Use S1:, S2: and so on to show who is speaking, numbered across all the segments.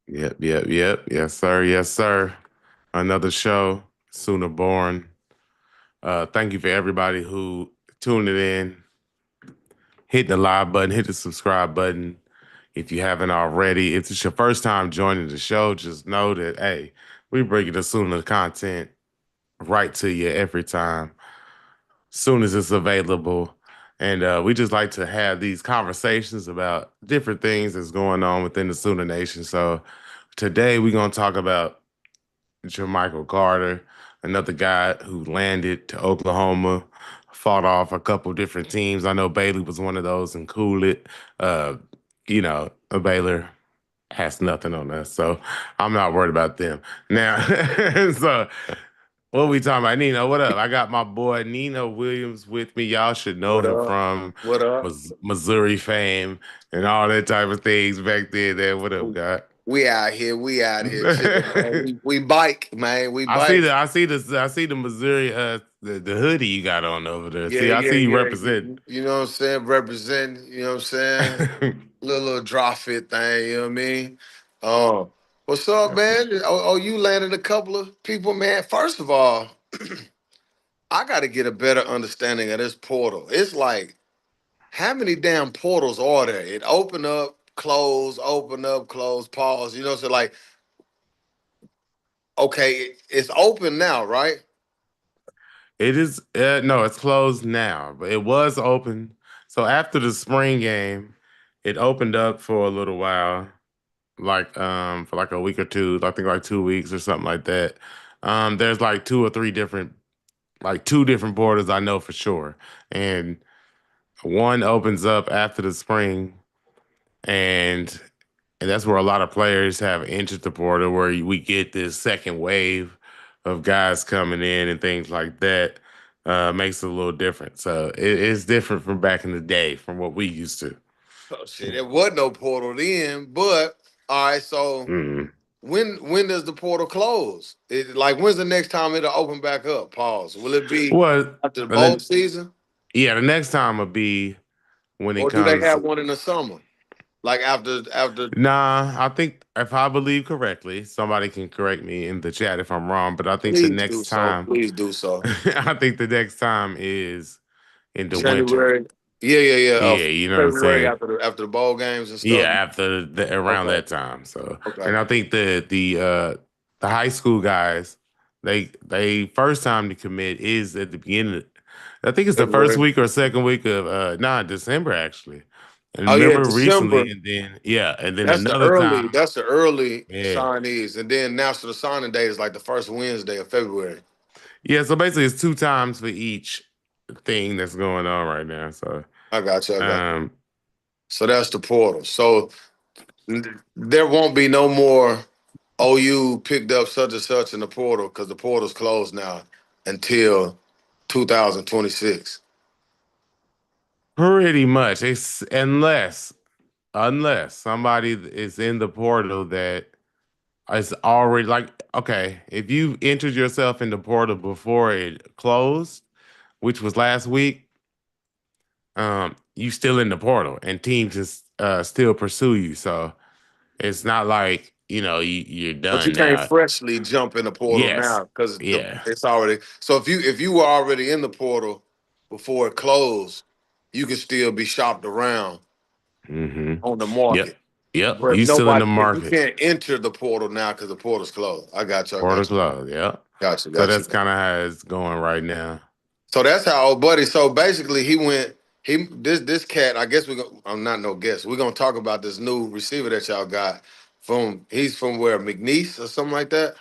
S1: Yep. Yes, sir. Yes, sir. Another show, Sooner Born. Thank you for everybody who tuned it in. Hit the live button, hit the subscribe button if you haven't already. If it's your first time joining the show, just know that, hey, we bring you the Sooner content right to you every time, soon as it's available. And we just like to have these conversations about different things that's going on within the Sooner Nation. So today we're going to talk about Jermichael Carter, another guy who landed to Oklahoma, fought off a couple different teams. I know Baylor was one of those, and Coolett. Uh, Baylor has nothing on us, so I'm not worried about them. Now, so what we talking about? Nino, what up? I got my boy Nino Williams with me. Y'all should know
S2: What
S1: him
S2: up?
S1: from
S2: What up?
S1: Missouri fame and all that type of things back then. There, what up, guy?
S2: We out here. We out here chilling, man. We bike, man. We
S1: I see
S2: bike.
S1: the Missouri the hoodie you got on over there.
S2: Yeah,
S1: See, I
S2: yeah,
S1: see you
S2: yeah.
S1: represent.
S2: You know what I'm saying? Representing, you know what I'm saying? Little drop fit thing, you know what I mean? Oh, what's up, man? Oh, you landed a couple of people, man. First of all, I got to get a better understanding of this portal. It's like, how many damn portals are there? It open up, close, pause. You know, so like, okay, it's open now, right?
S1: It is no, it's closed now, but it was open. So after the spring game, it opened up for a little while, like for like a week or two, I think like 2 weeks or something like that. There's like two different borders I know for sure. And one opens up after the spring, and that's where a lot of players have entered the portal, where we get this second wave of guys coming in and things like that. Makes it a little different. So it's different from back in the day, from what we used to.
S2: Oh shit, there was no portal then. But all right, so
S1: Mm.
S2: when does the portal close? Like when's the next time it'll open back up? Pause. Will it be
S1: Well,
S2: after the
S1: and
S2: bowl
S1: then
S2: season,
S1: yeah, the next time will be when it
S2: or do they
S1: comes.
S2: have one in the summer? Like after.
S1: Nah, I think if I believe correctly, somebody can correct me in the chat if I'm wrong, but I think the
S2: Please do
S1: next
S2: so.
S1: time,
S2: Please do so.
S1: I think the next time is in the winter.
S2: January. Yeah, yeah, yeah.
S1: Yeah, you know what I'm
S2: February
S1: saying?
S2: after the bowl games and
S1: Yeah,
S2: stuff.
S1: after around
S2: Okay.
S1: that time. So,
S2: Okay.
S1: and I think the high school guys, they first time to commit is at the beginning. I think it's the first
S2: February.
S1: week or second week of December actually. And
S2: Oh yeah,
S1: remember
S2: December.
S1: recently, and then yeah, and then another time,
S2: That's the early
S1: yeah,
S2: signees, and then national signing day is like the first Wednesday of February.
S1: yeah. So basically, it's two times for each thing that's going on right now. So,
S2: I got you. I got you.
S1: um,
S2: So that's the portal. So there won't be no more. OU picked up such and such in the portal because the portal's closed now until 2026.
S1: pretty much, it's unless somebody is in the portal that is already like, okay, if you entered yourself in the portal before it closed, which was last week, you still in the portal and teams just still pursue you. So it's not like, you're
S2: But you
S1: done
S2: can't
S1: now.
S2: freshly jump in the portal
S1: Yes.
S2: now because
S1: Yeah.
S2: it's already. So if you were already in the portal before it closed, you can still be shopped around
S1: Mm-hmm.
S2: on the
S1: Yep.
S2: market.
S1: Yep.
S2: But
S1: You still in the
S2: nobody, but you
S1: market.
S2: can't enter the portal now because the portal's closed. I got you. I
S1: Portal
S2: got you.
S1: closed. Yep.
S2: Got you.
S1: So
S2: Got
S1: that's
S2: you.
S1: kind of how it's going right now.
S2: So that's how old buddy. So basically, he went. This cat. I guess we. I'm not no guess. We're gonna talk about this new receiver that y'all got from. He's from where McNeese or something like that.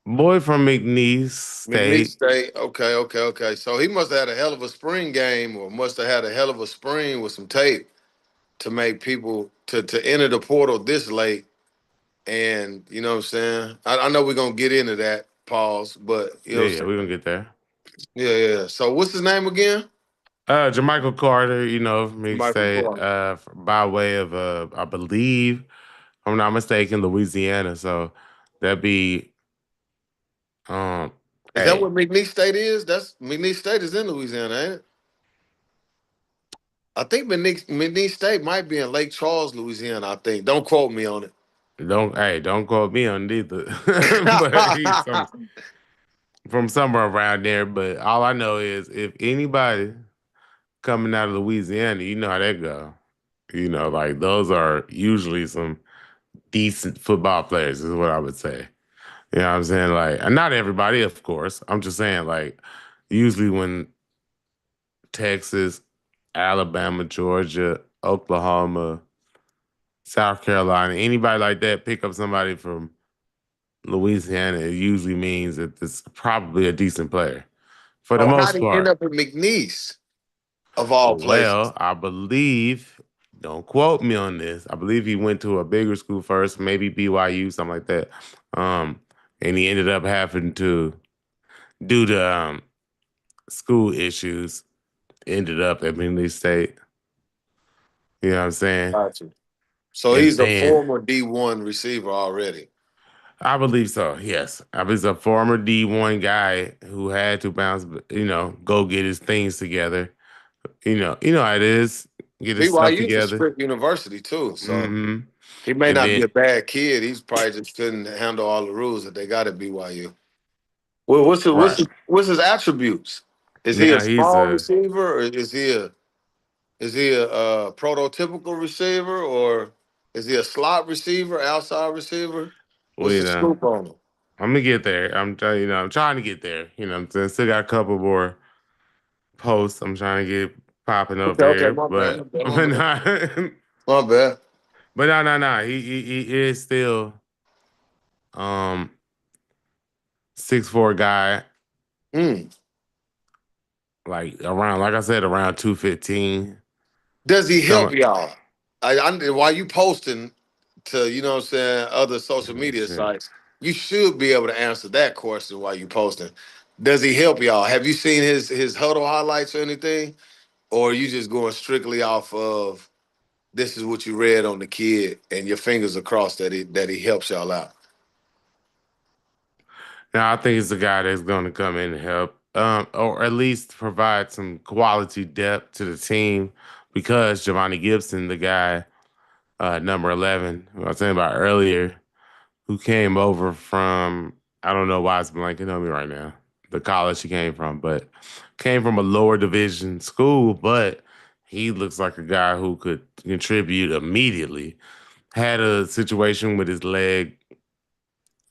S1: Boy from McNeese
S2: McNeese
S1: State.
S2: State. Okay, okay, okay. So he must have had a hell of a spring game, or must have had a hell of a spring with some tape to make people to enter the portal this late. And you know what I'm saying. I know we're gonna get into that pause, but you know
S1: Yeah,
S2: what
S1: yeah,
S2: I'm
S1: we're
S2: saying.
S1: gonna get there.
S2: Yeah, yeah. So what's his name again?
S1: Jermichael Carter, from Mix
S2: Michael
S1: State,
S2: Clark.
S1: by way of I believe, if I'm not mistaken, Louisiana. So that'd be um
S2: Is that
S1: hey,
S2: what McNeese State is? That's McNeese State is in Louisiana, ain't it? I think McNeese State might be in Lake Charles, Louisiana. I think. Don't quote me on it.
S1: don't quote me on it either. But he's from somewhere around there. But all I know is if anybody coming out of Louisiana, you know how that go. You know, like those are usually some decent football players, is what I would say. You know what I'm saying? Like, and not everybody, of course. I'm just saying, like, usually when Texas, Alabama, Georgia, Oklahoma, South Carolina, anybody like that pick up somebody from Louisiana, it usually means that it's probably a decent player for the
S2: Oh, how
S1: most
S2: did he end
S1: part.
S2: up at McNeese of all places?
S1: Well, I believe, don't quote me on this. I believe he went to a bigger school first, maybe BYU, something like that. Um, and he ended up having to, due to school issues, ended up at McNeese State. You know what I'm saying?
S2: Gotcha. So
S1: And
S2: he's a
S1: then
S2: former D1 receiver already.
S1: I believe so. Yes, I was a former D1 guy who had to bounce, go get his things together. You know how it is. Get his stuff
S2: BYU is a
S1: together.
S2: strict university too, so
S1: hmm
S2: he may
S1: And
S2: not be
S1: then
S2: a bad kid. He's probably just couldn't handle all the rules that they got at BYU. Well,
S1: right
S2: what's his attributes? Is he a
S1: now he's
S2: small
S1: a
S2: receiver, or is he a prototypical receiver, or is he a slot receiver, outside receiver?
S1: well,
S2: What's the scoop on him?
S1: I'm gonna get there. I'm trying to get there. You know, what I'm saying still got a couple more posts. I'm trying to get popping up
S2: Okay, okay,
S1: there,
S2: my bad, my
S1: but
S2: bad, my
S1: but
S2: bad.
S1: not,
S2: My bad.
S1: but no. He is still um 6'4" guy,
S2: Hmm.
S1: like around like I said, around 215.
S2: Does he help
S1: Some
S2: y'all? While you posting to, you know what I'm saying, other social
S1: oh,
S2: media
S1: shit.
S2: sites, you should be able to answer that question while you posting. Does he help y'all? Have you seen his huddle highlights or anything? Or are you just going strictly off of this is what you read on the kid and your fingers are crossed that he helps y'all out?
S1: Now I think it's a guy that's gonna come in and help. Or at least provide some quality depth to the team because Giovanni Gibson, the guy, number 11, who I was saying about earlier, who came over from, I don't know why it's blanking on me right now, the college he came from, but came from a lower division school, but he looks like a guy who could contribute immediately. Had a situation with his leg,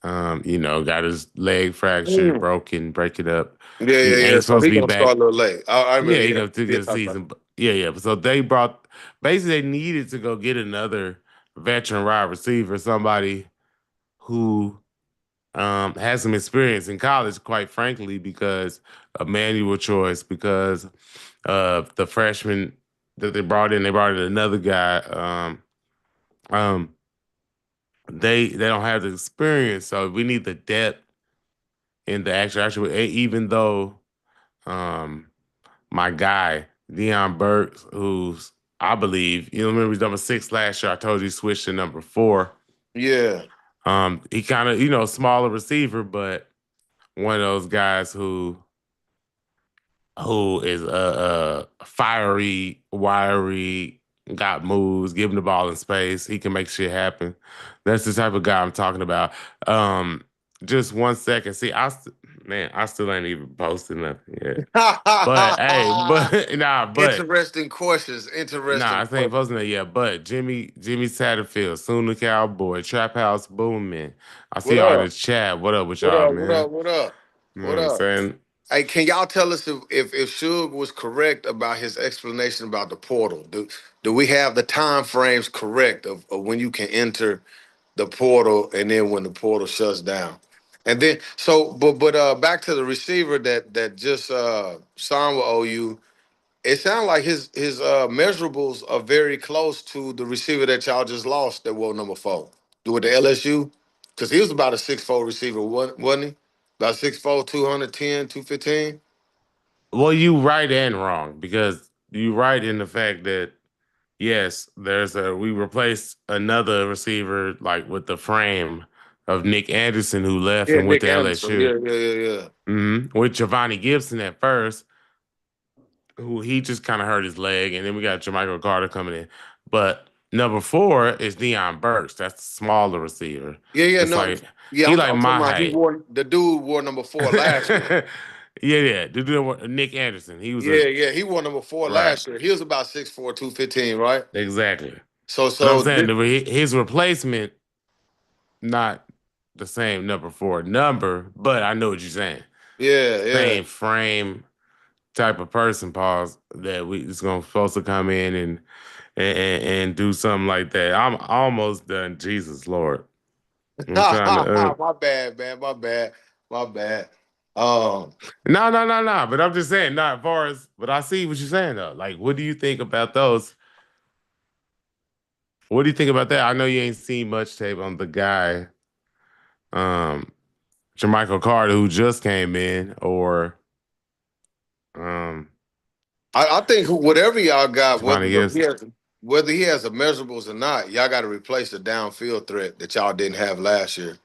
S1: got his leg fractured,
S2: Mm.
S1: broken, break it up.
S2: Yeah,
S1: He
S2: yeah, yeah.
S1: ain't
S2: So
S1: supposed to
S2: he
S1: be
S2: gonna start
S1: back.
S2: a little late. I
S1: Yeah,
S2: remember.
S1: he
S2: Yeah,
S1: goes to
S2: yeah.
S1: get a
S2: Talk about
S1: season. Yeah, yeah. So they brought basically they needed to go get another veteran wide receiver, somebody who has some experience in college, quite frankly, because of manual choice, because of the freshman that they brought in another guy. Um, they don't have the experience, so we need the depth in the even though um my guy, Deion Burks, who's I believe, remember he's number 6 last year. I told you he switched to number 4.
S2: yeah.
S1: He kind of, smaller receiver, but one of those guys who is fiery, wiry, got moves, give him the ball in space. He can make shit happen. That's the type of guy I'm talking about. Um, just 1 second. See, man, I still ain't even posting nothing yet. But hey,
S2: Interesting questions.
S1: nah,
S2: Interesting
S1: I ain't
S2: questions.
S1: posting that yet. But Jimmy Satterfield, Sooner Cowboy, Trap House Booming. I see
S2: What
S1: y'all in the
S2: up?
S1: chat. What up with
S2: What
S1: y'all,
S2: up? What
S1: man?
S2: up? What up?
S1: You know
S2: What
S1: what I'm
S2: up?
S1: saying?
S2: Hey, can y'all tell us if Suge was correct about his explanation about the portal? Do we have the time frames correct of when you can enter the portal and then when the portal shuts down? And then but back to the receiver that just signed with OU. It sounds like his measurables are very close to the receiver that y'all just lost that wore number 4. With the LSU. Because he was about a 6'4" receiver, wasn't he? About 6'4", 210, 215.
S1: Well, you right and wrong because you right in the fact that yes, we replaced another receiver like with the frame of Nick Anderson who left
S2: Yeah,
S1: and went
S2: Nick
S1: to
S2: Anderson.
S1: LSU.
S2: Yeah, yeah, yeah, yeah.
S1: With Giovanni Gibson at first, who he just kind of hurt his leg, and then we got Jermichael Carter coming in. But Number 4 is Deion Burks. That's the smaller receiver.
S2: Yeah,
S1: It's
S2: no,
S1: like
S2: yeah.
S1: he
S2: I'm
S1: like
S2: talking
S1: my
S2: about
S1: height.
S2: the dude wore number 4 last year.
S1: Yeah. Nick Anderson. He was a
S2: Yeah. He wore number 4
S1: right.
S2: last year. He was about 6'4", 215, right?
S1: Exactly.
S2: So
S1: But I'm
S2: so
S1: saying
S2: this,
S1: his replacement, not the same number 4 number, but I know what you're saying.
S2: yeah.
S1: Same frame type of person, pause, that we is gonna supposed to come in and do something like that. I'm almost done. Jesus Lord. I'm trying to
S2: My bad, man. My bad. Um,
S1: no. But I'm just saying, not as far as but I see what you're saying though. Like, what do you think about those? What do you think about that? I know you ain't seen much tape on the guy, um, Jermichael Carter, who just came in, or um
S2: I think whatever y'all got,
S1: Javante Gibson.
S2: whether he has the measurables or not, y'all got to replace the downfield threat that y'all didn't have last year.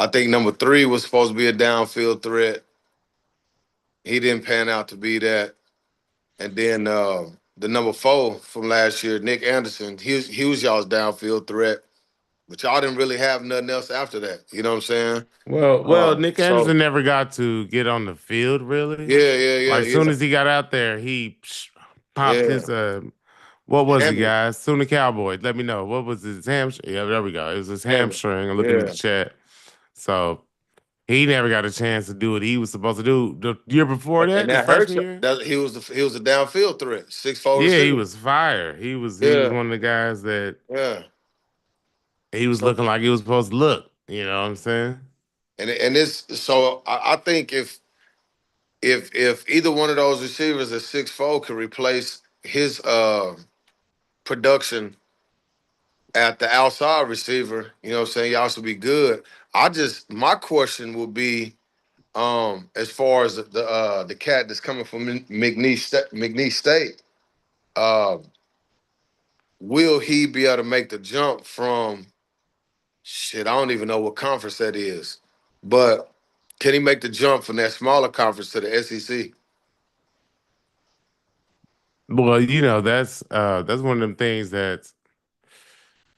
S2: I think number 3 was supposed to be a downfield threat. He didn't pan out to be that. And then the number 4 from last year, Nick Anderson, he was y'all's downfield threat, but y'all didn't really have nothing else after that. You know what I'm saying?
S1: Well, Nick
S2: So
S1: Anderson never got to get on the field really. Like,
S2: yeah,
S1: soon as he got out there, he popped
S2: yeah.
S1: his what was he,
S2: Hammy,
S1: guys? Soon the Cowboys. Let me know. What was his hamstring? Yeah, there we go. It was his
S2: hammy.
S1: hamstring. I'm looking at the
S2: Yeah.
S1: chat. So he never got a chance to do what he was supposed to do the year before
S2: And
S1: that, his
S2: that hurts.
S1: freshman year.
S2: That he was a downfield threat, 6'4"
S1: Yeah, he
S2: receiver.
S1: was fire. He was
S2: Yeah,
S1: one of the guys that
S2: yeah.
S1: he was
S2: So
S1: looking like he was supposed to look. You know what I'm saying?
S2: and this so I think if either one of those receivers at 6'4" could replace his production at the outside receiver, you know what I'm saying, y'all should be good. My question would be as far as the cat that's coming from McNeese State, uh, will he be able to make the jump from shit? I don't even know what conference that is, but can he make the jump from that smaller conference to the SEC?
S1: Well, that's one of them things that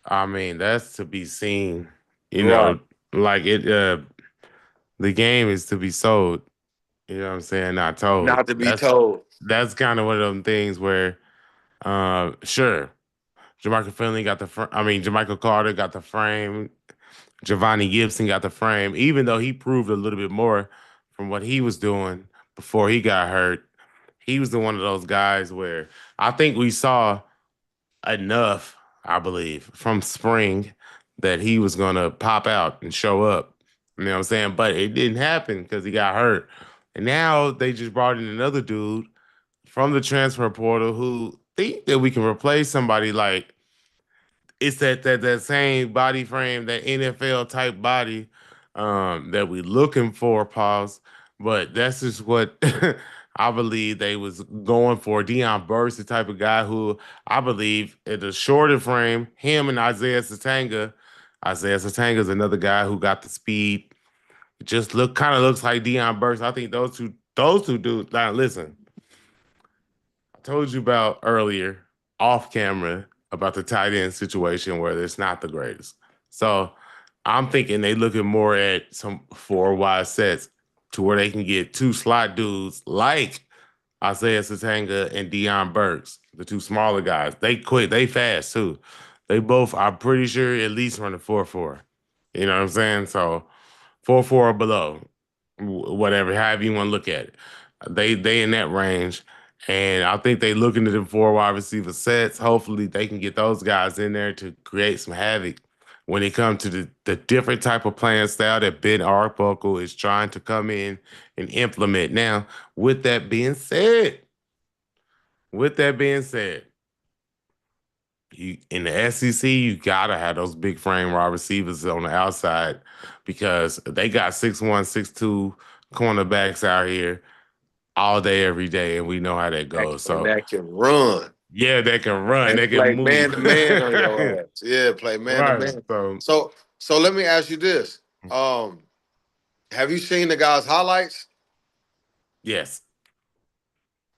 S1: I mean, that's to be seen. You
S2: Right.
S1: know, like the game is to be sold. You know what I'm saying? Not told.
S2: Not to be told.
S1: That's kind of one of them things where, sure, Jermichael Finley got the Jermichael Carter got the frame. Javani Gibson got the frame, even though he proved a little bit more from what he was doing before he got hurt. He was the one of those guys where I think we saw enough, I believe, from spring that he was gonna pop out and show up. You know what I'm saying? But it didn't happen because he got hurt. And now they just brought in another dude from the transfer portal who think that we can replace somebody like it's that same body frame, that NFL type body that we looking for, pause. But that's just what I believe they was going for. Deion Burks, the type of guy who I believe at the shorter frame, him and Isaiah Satanga. Isaiah Satanga is another guy who got the speed. Just looks like Deion Burks. I think those two dudes. Now listen, I told you about earlier off camera about the tight end situation where it's not the greatest. So I'm thinking they looking more at some 4 wide sets to where they can get 2 slot dudes like Isaiah Satanga and Deion Burks, the 2 smaller guys. They quick, they fast too. They both, I'm pretty sure, at least run a 4-4. You know what I'm saying? So 4-4 or below, whatever, however you want to look at it. They in that range. And I think they looking at them 4 wide receiver sets. Hopefully they can get those guys in there to create some havoc when it comes to the different type of playing style that Ben Arbuckle is trying to come in and implement. Now, with that being said, with that being said, you in the SEC, you gotta have those big frame wide receivers on the outside because they got 6'1", 6'2" cornerbacks out here all day, every day, and we know how that goes.
S2: And
S1: So
S2: that can run
S1: yeah, they can run, they
S2: and
S1: can
S2: play
S1: move.
S2: man to man on your ass. Yeah, play man to
S1: Right.
S2: man.
S1: So
S2: So let me ask you this. Have you seen the guy's highlights?
S1: yes.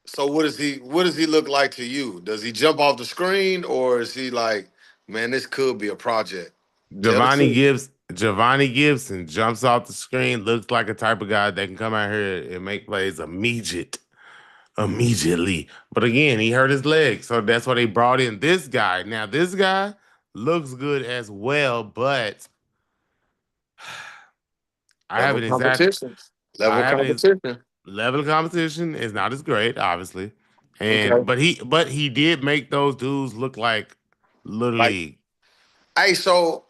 S2: So what does he look like to you? Does he jump off the screen or is he like, man, this could be a project? Tell the truth.
S1: Giovanni Gibson jumps off the screen, looks like a type of guy that can come out here and make plays immediately. But again, he hurt his leg, so that's why they brought in this guy. Now this guy looks good as well, but I
S2: Level
S1: haven't exact
S2: competition.
S1: I
S2: Level
S1: haven't
S2: competition.
S1: level of competition is not as great, obviously. And
S2: Okay.
S1: but he did make those dudes look like little
S2: Like,
S1: league.
S2: hey, so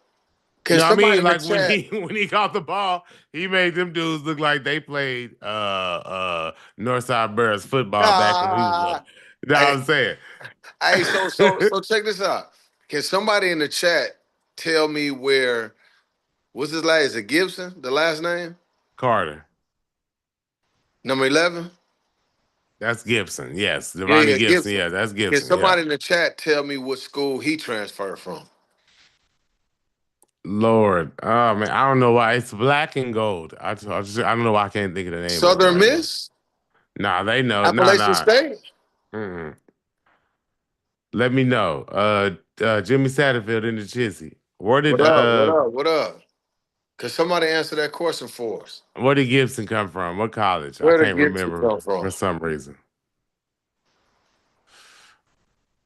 S1: You
S2: can
S1: know what I
S2: somebody
S1: mean?
S2: in the
S1: Like when
S2: chat?
S1: he when he caught the ball, he made them dudes look like they played Northside Bears football back when he was little.
S2: Ah,
S1: You know what
S2: hey,
S1: I'm saying?
S2: hey, so check this out. Can somebody in the chat tell me where what's his last? Is it Gibson? The last name?
S1: Carter.
S2: Number 11?
S1: That's Gibson. Yes.
S2: Yeah,
S1: Devontae
S2: yeah,
S1: Gibson.
S2: Gibson.
S1: Yeah, that's
S2: Can
S1: Gibson. Yeah.
S2: somebody in the chat tell me what school he transferred from?
S1: Lord. Oh man. I don't know why. It's black and gold. I don't know why I can't think of the name of it
S2: Southern
S1: right now.
S2: Miss?
S1: Nah, they know. Nah,
S2: Appalachian
S1: nah.
S2: State?
S1: Mm-mm. Let me know. Jimmy Satterfield in the Chizzy.
S2: What up? What up? What up? Can somebody answer that question for us?
S1: Where did Gibson come from? What college? I
S2: Where did
S1: can't
S2: Gibson
S1: remember
S2: come from?
S1: for some reason.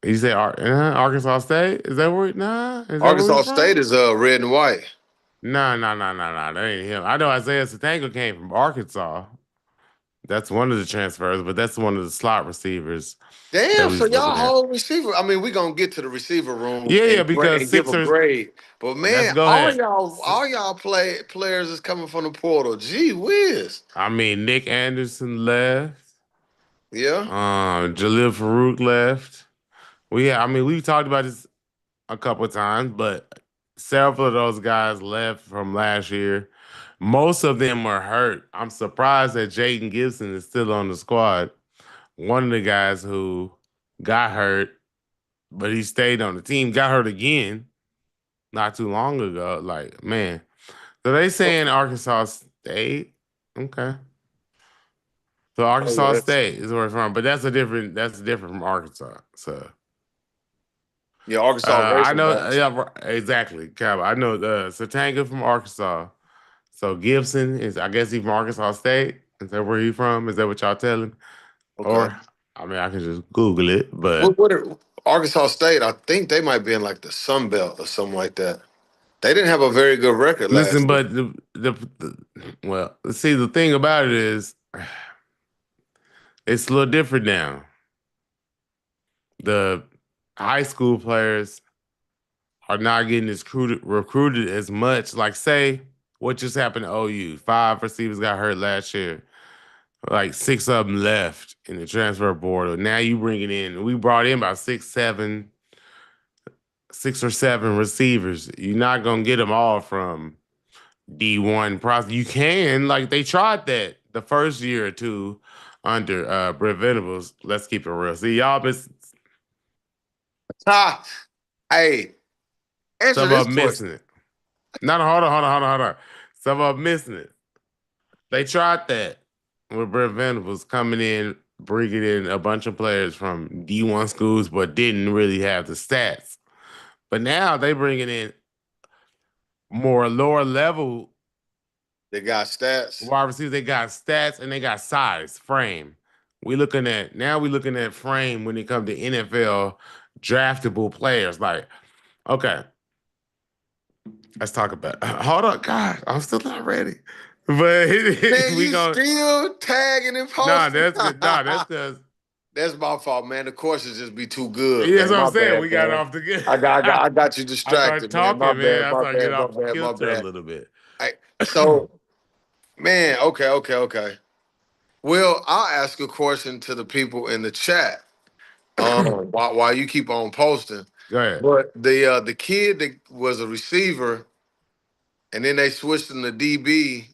S1: You say Arkansas State? Is that where? Nah, is that where
S2: Arkansas
S1: he's
S2: State
S1: from?
S2: is red and white.
S1: Nah, nah, nah, nah, nah. That ain't him. I know Isaiah Satango came from Arkansas. That's one of the transfers, but that's one of the slot receivers that
S2: Damn,
S1: we
S2: so
S1: was
S2: y'all
S1: looking at.
S2: whole receiver. I mean, we gonna get to the receiver room
S1: Yeah, yeah,
S2: and
S1: because
S2: give a
S1: Sixers.
S2: grade. But
S1: Let's
S2: man,
S1: go ahead.
S2: all y'all players is coming from the portal. Gee whiz.
S1: I mean, Nick Anderson left.
S2: Yeah.
S1: Jalil Farouk left. I mean, we've talked about this a couple of times, but several of those guys left from last year. Most of them were hurt. I'm surprised that Jaden Gibson is still on the squad. One of the guys who got hurt, but he stayed on the team, got hurt again not too long ago. Like, man. So they saying Arkansas State. Okay. So
S2: Oh, yeah,
S1: Arkansas State is where it's from, but that's different from Arkansas. So
S2: yeah, Arkansas
S1: I know,
S2: Razorbacks.
S1: yeah, exactly, Cal. I know Satanga from Arkansas. So Gibson is, I guess, he from Arkansas State. Is that where he from? Is that what y'all telling?
S2: Okay.
S1: Or, I mean, I can just Google it. But
S2: What Arkansas State? I think they might be in like the Sun Belt or something like that. They didn't have a very good record
S1: listen,
S2: last year.
S1: but well, see, the thing about it is, it's a little different now. The high school players are not getting recruited as much. Like, say, what just happened to OU? 5 receivers got hurt last year. Like 6 of them left in the transfer portal. Now you bring it in. We brought in about 6 or 7 receivers. You're not gonna get them all from D1 process. You can, like they tried that the first year or two under Brent Venables. Let's keep it real. See, y'all miss
S2: Ah, hey, answer
S1: some
S2: this
S1: of them missing
S2: question.
S1: it. No, no, hold on. Some of them missing it. They tried that with Brent Venables coming in, bringing in a bunch of players from D1 schools, but didn't really have the stats. But now they bringing in more lower level
S2: They got stats.
S1: wide receivers. They got stats and they got size, frame. We looking at frame when it comes to NFL draftable players. Like, okay, let's talk about. Hold on, God, I'm still not ready. But
S2: Man,
S1: we
S2: you
S1: going
S2: still tagging and
S1: nah,
S2: posting?
S1: that's good. Nah, that's because
S2: That's my fault, man. The courses just be too good,
S1: that's
S2: man.
S1: what I'm
S2: My
S1: saying. We
S2: bad,
S1: got
S2: man.
S1: off the good.
S2: I got you
S1: I started
S2: distracted, man. My
S1: talking, man.
S2: bad,
S1: I
S2: my
S1: started getting
S2: bad, my
S1: off
S2: bad, my
S1: kilter a
S2: bad.
S1: little bit.
S2: I, so, man, okay. Well, I'll ask a question to the people in the chat. While you keep on posting.
S1: Go ahead.
S2: But the kid that was a receiver, and then they switched him to DB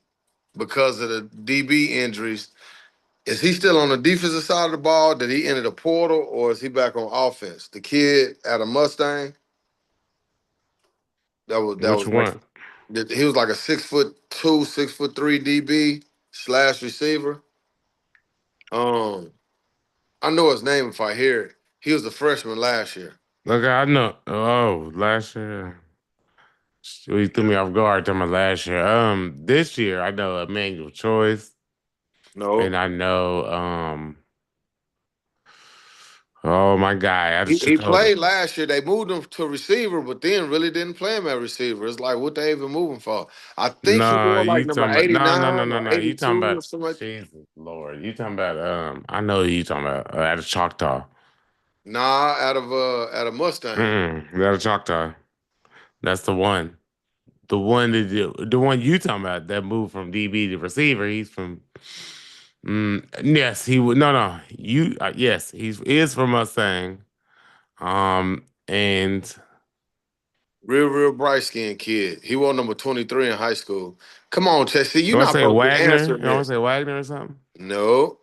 S2: because of the DB injuries. Is he still on the defensive side of the ball? Did he enter the portal, or is he back on offense? The kid at a Mustang that
S1: Which
S2: was like
S1: one?
S2: he was like a 6'2", 6'3" DB slash receiver. Um, I know his name if I hear it. He was a freshman last year.
S1: Look, I know. Oh, last year. You threw me off guard talking about last year. This year I know Emmanuel Choice, and
S2: No.
S1: I know oh my guy out of
S2: He
S1: Chicago.
S2: played last year. They moved him to receiver, but then really didn't play him at receiver. It's like, what they even moving for? I think he
S1: No,
S2: wore like
S1: you
S2: number
S1: talking about no, no,
S2: 89
S1: no, no,
S2: or
S1: no. You talking
S2: 82 or
S1: about
S2: something like that.
S1: Jesus Lord. You talking about I know who you talking about out of Choctaw.
S2: Nah, out of Mustang.
S1: Out of Choctaw. That's the one. The one you talking about that moved from DB to receiver. He's from yes, he would no you yes, he is from Mustang. And
S2: Real bright skinned kid. He wore number 23 in high school. Come on, Chelsea.
S1: you
S2: You're
S1: want to
S2: not
S1: say
S2: supposed to be
S1: Wagner?
S2: answering
S1: You want to
S2: this.
S1: say Wagner or something?
S2: No.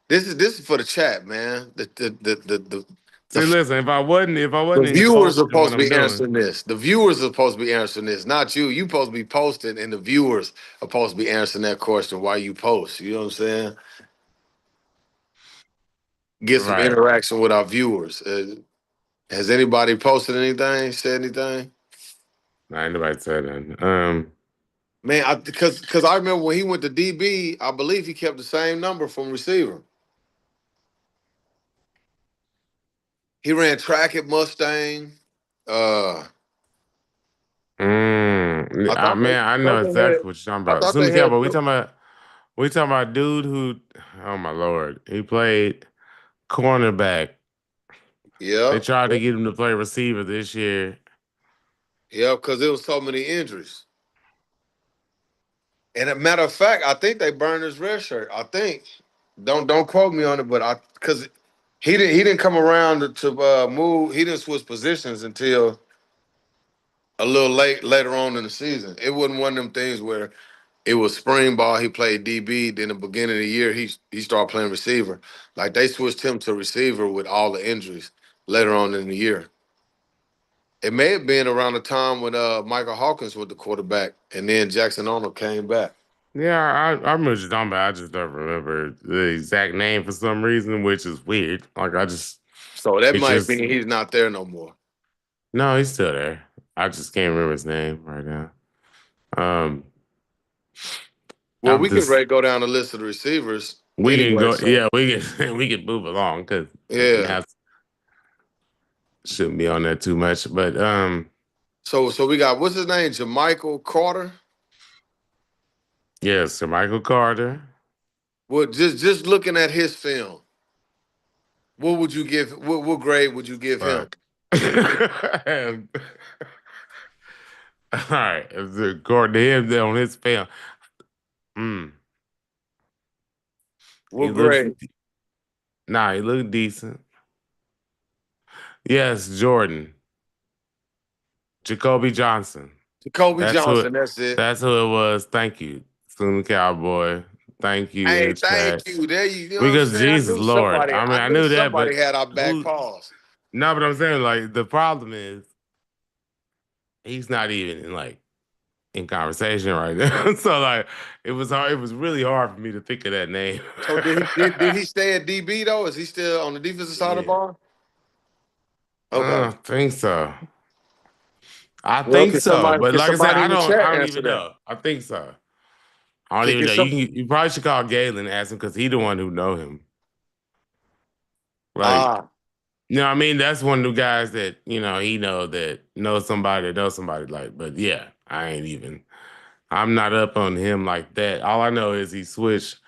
S2: This is for the chat, man.
S1: See,
S2: The
S1: listen, if I
S2: The
S1: wasn't
S2: viewers are
S1: exposed to
S2: supposed
S1: what
S2: to
S1: I'm
S2: be
S1: doing,
S2: answering this. The viewers are supposed to be answering this, not you. You supposed to be posting, and the viewers are supposed to be answering that question while you post. You know what I'm saying? Get some
S1: right?
S2: interaction with our viewers. Has anybody posted anything? Said anything?
S1: I ain't nobody said that.
S2: Man, because I remember when he went to DB, I believe he kept the same number from receiver. He ran track at Mustang. Uh, I thought they,
S1: Man, I know
S2: thought they had.
S1: exactly what you're talking
S2: I
S1: about.
S2: thought
S1: Soon
S2: they
S1: as
S2: had.
S1: Cowboy, we talking about dude who, oh my lord, he played cornerback. They
S2: Yeah,
S1: tried to get him to play receiver this year.
S2: yeah, because there was so many injuries. And a matter of fact, I think they burned his red shirt. I think. Don't quote me on it, but I because he didn't come around to move. He didn't switch positions until a little later on in the season. It wasn't one of them things where it was spring ball. He played DB. Then the beginning of the year, he started playing receiver. Like they switched him to receiver with all the injuries later on in the year. It may have been around the time when Michael Hawkins was the quarterback, and then Jackson Arnold came back.
S1: Yeah, I remember what you're talking about. I just don't remember the exact name for some reason, which is weird. Like
S2: So that
S1: it's
S2: might
S1: just
S2: mean he's not there no more.
S1: no, he's still there. I just can't remember his name right now. Um,
S2: Well,
S1: I'm
S2: we can
S1: just
S2: ready go down the list of the receivers
S1: we can
S2: anyway.
S1: go.
S2: So
S1: Yeah, we can we can move along because
S2: yeah.
S1: now shouldn't be on that too much. But
S2: So we got what's his name? Jermichael Carter.
S1: yes, Sir Michael Carter.
S2: Well, just looking at his film, what would you give? What grade would you give him?
S1: Fuck. All right, if the according to him on his film, mm, he
S2: What
S1: looks
S2: grade?
S1: nah, he looked decent. Yes, Jordan, Jacoby Johnson.
S2: Kobe
S1: That's who.
S2: Johnson. That's it.
S1: That's who it was. Thank you, Slim Cowboy. Thank you in
S2: Hey,
S1: the chat.
S2: thank you. There you know what I'm
S1: Because
S2: saying.
S1: Jesus Lord, I mean,
S2: I
S1: I
S2: knew
S1: knew that,
S2: somebody
S1: but
S2: had our back
S1: who?
S2: paws.
S1: No, but I'm saying like the problem is he's not even in conversation right now. So like it was hard. It was really hard for me to think of that name.
S2: So did he stay at DB though? Is he still on the defensive side of the
S1: Yeah,
S2: ball?
S1: I
S2: Okay.
S1: don't think so. I
S2: Well,
S1: think so, but
S2: can
S1: like I said,
S2: somebody in the
S1: I
S2: chat
S1: don't
S2: answer
S1: even
S2: that?
S1: know. I think so. I don't
S2: Can,
S1: even
S2: can
S1: know.
S2: some
S1: You probably should call Galen and ask him because he the one who know him. Like,
S2: ah
S1: you know, what I mean, that's one of the guys that he knows somebody that knows somebody. Like, but yeah, I ain't even. I'm not up on him like that. All I know is he switched.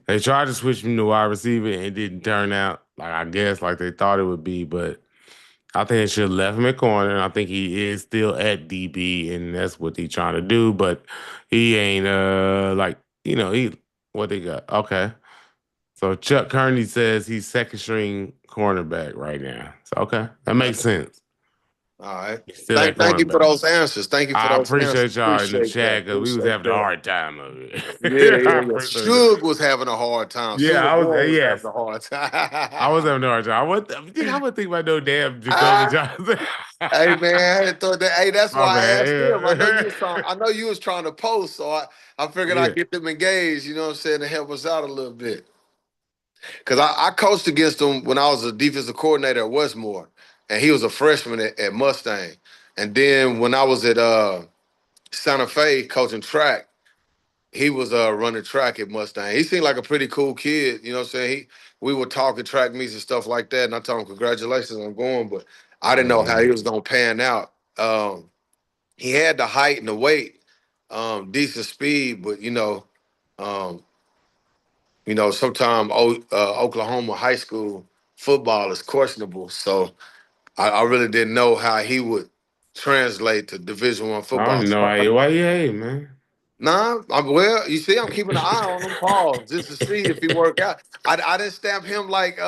S1: They tried to switch him to wide receiver and it didn't turn out like I guess like they thought it would be, but I think they should have left him at corner. I think he is still at DB and that's what he's trying to do, but he ain't like, he what they got. Okay. So Chuck Kearney says he's second string cornerback right now. So okay. That
S2: okay.
S1: makes sense.
S2: All right.
S1: He's still at
S2: Thank you for
S1: cornerback.
S2: those answers. Thank you for
S1: I
S2: those answers.
S1: appreciate y'all in the
S2: Appreciate that.
S1: chat because we was
S2: Appreciate
S1: having a
S2: that.
S1: hard time over
S2: Yeah,
S1: here. I
S2: yeah, yeah.
S1: appreciate it.
S2: Suge was having a hard time.
S1: Yeah,
S2: Sooner
S1: I was.
S2: Born was having
S1: Yes,
S2: a hard
S1: I was
S2: time.
S1: having a hard time. I would think about no damn Jacoby
S2: Ah,
S1: Johnson.
S2: hey man, I had thought that. Hey, that's
S1: My
S2: why I asked him. I know you
S1: bad.
S2: was trying. I know you was trying to post, so I figured
S1: Yeah.
S2: I'd get them engaged. You know what I'm saying to help us out a little bit. Because I coached against him when I was a defensive coordinator at Westmore, and he was a freshman at Mustang. And then when I was at Santa Fe coaching track, he was running track at Mustang. He seemed like a pretty cool kid. You know what I'm saying? We were talking track meets and stuff like that, and I told him congratulations on going, but I didn't know how he was gonna pan out. He had the height and the weight, decent speed, but um, sometimes Oklahoma high school football is questionable. So I really didn't know how he would translate to Division I
S1: I
S2: football.
S1: don't know why you hate, man.
S2: Nah, well, you see, I'm keeping an eye on him, Paul, just to see if he work out. I didn't stamp him like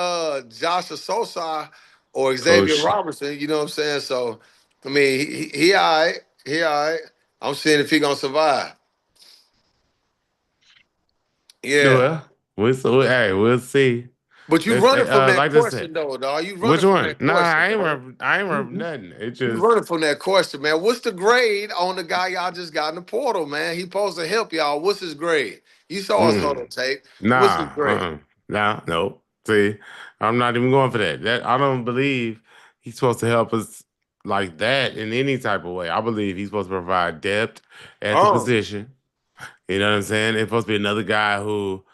S2: Josh Sosa or Xavier
S1: Coach.
S2: Robertson. You know what I'm saying? So, I mean, he all right. He all right. I'm seeing if he gonna survive. Yeah.
S1: Well, we'll see.
S2: But you
S1: Let's
S2: running from that
S1: like I said.
S2: question though, dog. You running
S1: Which
S2: from
S1: one?
S2: that
S1: Nah,
S2: question, man.
S1: I ain't
S2: You,
S1: remember
S2: you,
S1: nothing. It
S2: you
S1: just
S2: running from that question, man. What's the grade on the guy y'all just got in the portal, man? He supposed to help y'all. What's his grade? You saw us on the tape. What's his
S1: nah,
S2: grade?
S1: nah, no. See, I'm not even going for that. That I don't believe he's supposed to help us like that in any type of way. I believe he's supposed to provide depth at the
S2: Oh,
S1: position. You know what I'm saying? It's supposed to be another guy who,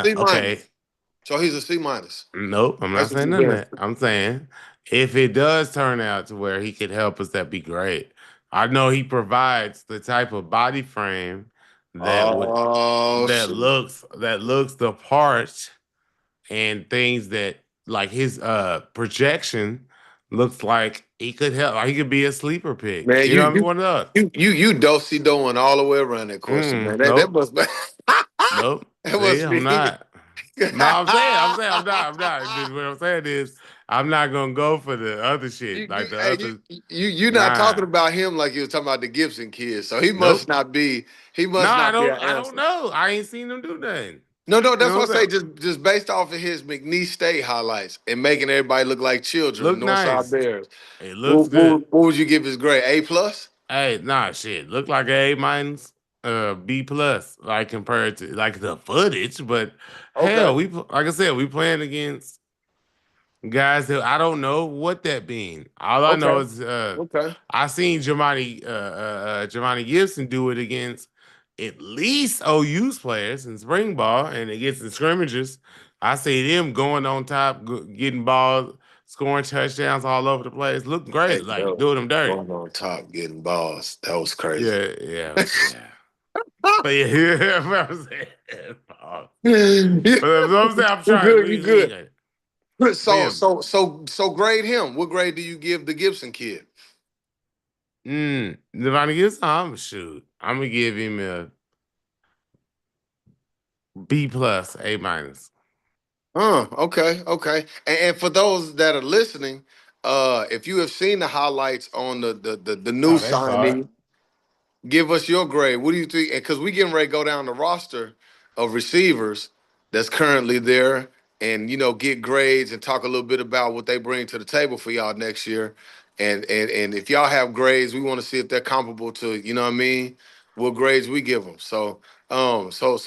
S2: C
S1: okay,
S2: minus. So he's a C minus.
S1: nope, I'm not
S2: That's what
S1: saying
S2: you're
S1: none of
S2: getting.
S1: that. I'm saying if it does turn out to where he could help us, that'd be great. I know he provides the type of body frame that would
S2: Oh shit.
S1: that looks the part and things that like his projection looks like he could help. Like he could be a sleeper pick.
S2: Man,
S1: You know
S2: you
S1: what I mean?
S2: you
S1: One of those.
S2: you dosey doing all the way around that question, man. That
S1: Nope.
S2: must be
S1: Nope.
S2: that
S1: See,
S2: must
S1: I'm
S2: be
S1: not. No, I'm not. Just what I'm saying is, I'm not gonna go for the other shit. Like the
S2: hey,
S1: other,
S2: you not
S1: nah,
S2: talking about him like you was talking about the Gibson kid. So
S1: nope.
S2: he
S1: Nah,
S2: must not be an
S1: I don't
S2: answer.
S1: know. I ain't seen them do nothing.
S2: No,
S1: You
S2: that's
S1: know
S2: what
S1: what
S2: I
S1: I'm
S2: say.
S1: saying?
S2: Just based off of his McNeese State highlights and making everybody look like children,
S1: Look
S2: Northside
S1: nice.
S2: Bears.
S1: It looks good.
S2: What would you give his grade? A plus?
S1: Hey, nah, shit. Look like A minus, B plus, like compared to like the footage. But hell,
S2: Okay.
S1: like I said, we playing against guys that I don't know what that mean. All I know
S2: Okay.
S1: is
S2: Okay.
S1: I seen Jamani Gibson do it against at least OU's players in spring ball and against the scrimmages. I see them going on top, getting balls, scoring touchdowns all over the place. Look
S2: Hey,
S1: great, like
S2: yo,
S1: doing them dirty.
S2: going on top, getting balls. That was crazy.
S1: Yeah. But yeah, yeah, what I'm saying.
S2: you
S1: But what I'm saying, I'm trying.
S2: good. You good.
S1: But
S2: So
S1: yeah,
S2: grade him. What grade do you give the Gibson kid?
S1: Devontae Gibson, shoot. I'm gonna give him a B plus, A minus.
S2: Okay. And for those that are listening, if you have seen the highlights on the new
S1: Oh, they saw it.
S2: signee, give us your grade. What do you think? Because we getting ready to go down the roster of receivers that's currently there, and get grades and talk a little bit about what they bring to the table for y'all next year. And if y'all have grades, we want to see if they're comparable to what I mean, what grades we give them. So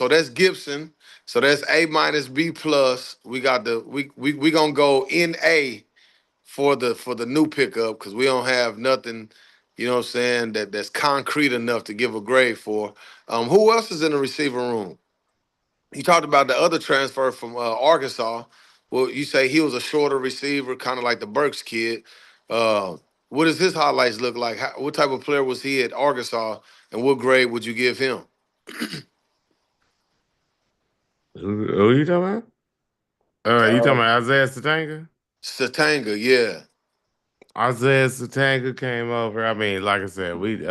S2: that's Gibson. So that's A minus B plus. We got we gonna go in A for the new pickup because we don't have nothing, what I'm saying, that's concrete enough to give a grade for. Who else is in the receiver room? You talked about the other transfer from Arkansas. Well, you say he was a shorter receiver, kind of like the Burks kid. Uh, what does his highlights look like? What type of player was he at Arkansas, and what grade would you give him?
S1: Who you talking about? You talking
S2: Uh,
S1: about Isaiah Satanga?
S2: Satanga, yeah.
S1: Isaiah Satanga came over. I mean, like I said, we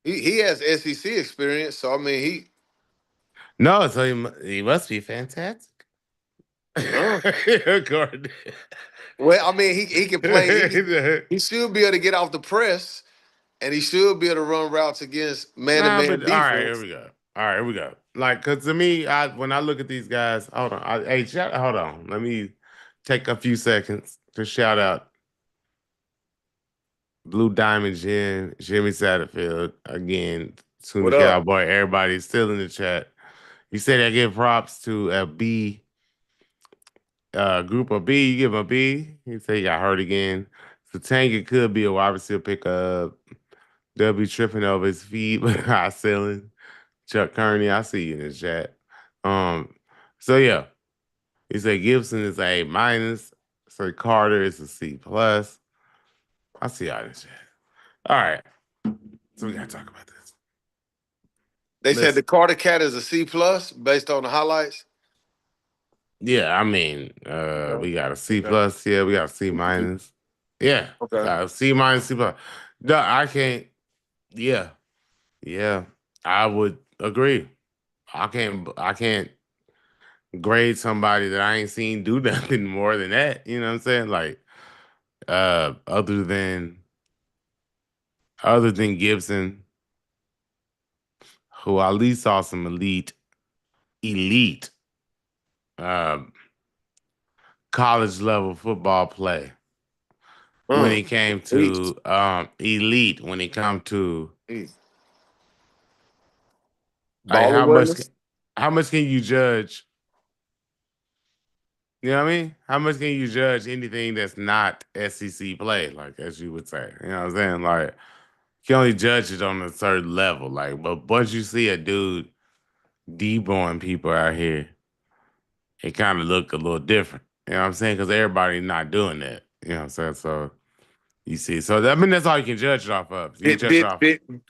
S2: He has SEC experience, so I mean
S1: no, so he must be fantastic.
S2: uh,
S1: Gordon.
S2: well, I mean he can play he should be able to get off the press and he should be able to run routes against man to
S1: Nah,
S2: man
S1: but all right, here
S2: defense.
S1: we go. All right, here we go. Like, cause to me, when I look at these guys, hold on. Hold on. Let me take a few seconds to shout out Blue Diamond Jimmy Satterfield again,
S2: What
S1: Tuna
S2: up?
S1: Cowboy. Everybody's still in the chat. You said I give props to a B, group of B. You give him a B. He said he got hurt again. So Tanga could be a wide receiver pickup. They'll be tripping over his feet, but high ceiling. Chuck Kearney, I see you in the chat. Um, so yeah, he said Gibson is a minus. So Carter is a C plus. I see y'all in the chat. All right, so we gotta talk about this.
S2: They said the
S1: Listen,
S2: Carter Cat is a C plus based on the highlights.
S1: yeah, I mean,
S2: Okay.
S1: we got a C
S2: Okay.
S1: plus. Yeah, we got a C minus. Yeah,
S2: Okay.
S1: C minus, C plus. No, I can't. Yeah, yeah, I would agree. I can't grade somebody that I ain't seen do nothing more than that. You know what I'm saying? Like, other than Gibson, who at least saw some elite um college level football play when
S2: Mm.
S1: it came
S2: East.
S1: to elite when it come to
S2: East.
S1: like
S2: Baller winners.
S1: how much can you judge. You know what I mean? How much can you judge anything that's not SEC play, like as you would say? You know what I'm saying? Like you can only judge it on a certain level. Like, but once you see a dude deboing people out here, it kind of look a little different. You know what I'm saying? Because everybody not doing that. You know what I'm saying? So you see, so I mean that's all you can judge it off of. You can judge it off.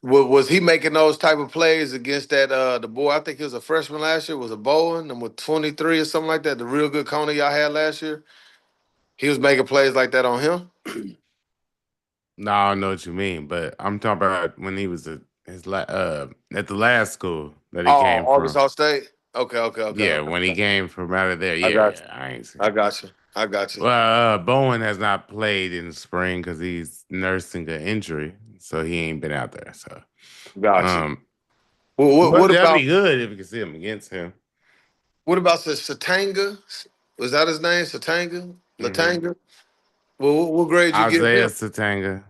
S2: Was he making those type of plays against that the boy? I think he was a freshman last year. Was a Bowen number 23 or something like that? The real good corner y'all had last year. He was making plays like that on him.
S1: No, I don't know what you mean, but I'm talking about when he was at the last school that he
S2: Oh,
S1: came from.
S2: Arkansas State. Okay, okay, okay,
S1: Yeah,
S2: okay.
S1: when he
S2: Okay.
S1: came from out of there.
S2: I
S1: Yeah,
S2: got
S1: yeah,
S2: you.
S1: I ain't seen.
S2: I got you. I got you.
S1: Well, Bowen has not played in the spring because he's nursing an injury, so he ain't been out there. So,
S2: Got you.
S1: um,
S2: Well,
S1: but that'd be good if you could see him against him.
S2: what about the Satanga? Was that his name? Satanga?
S1: Hmm.
S2: Latanga? Well, what grade you give
S1: Isaiah
S2: him?
S1: Satanga.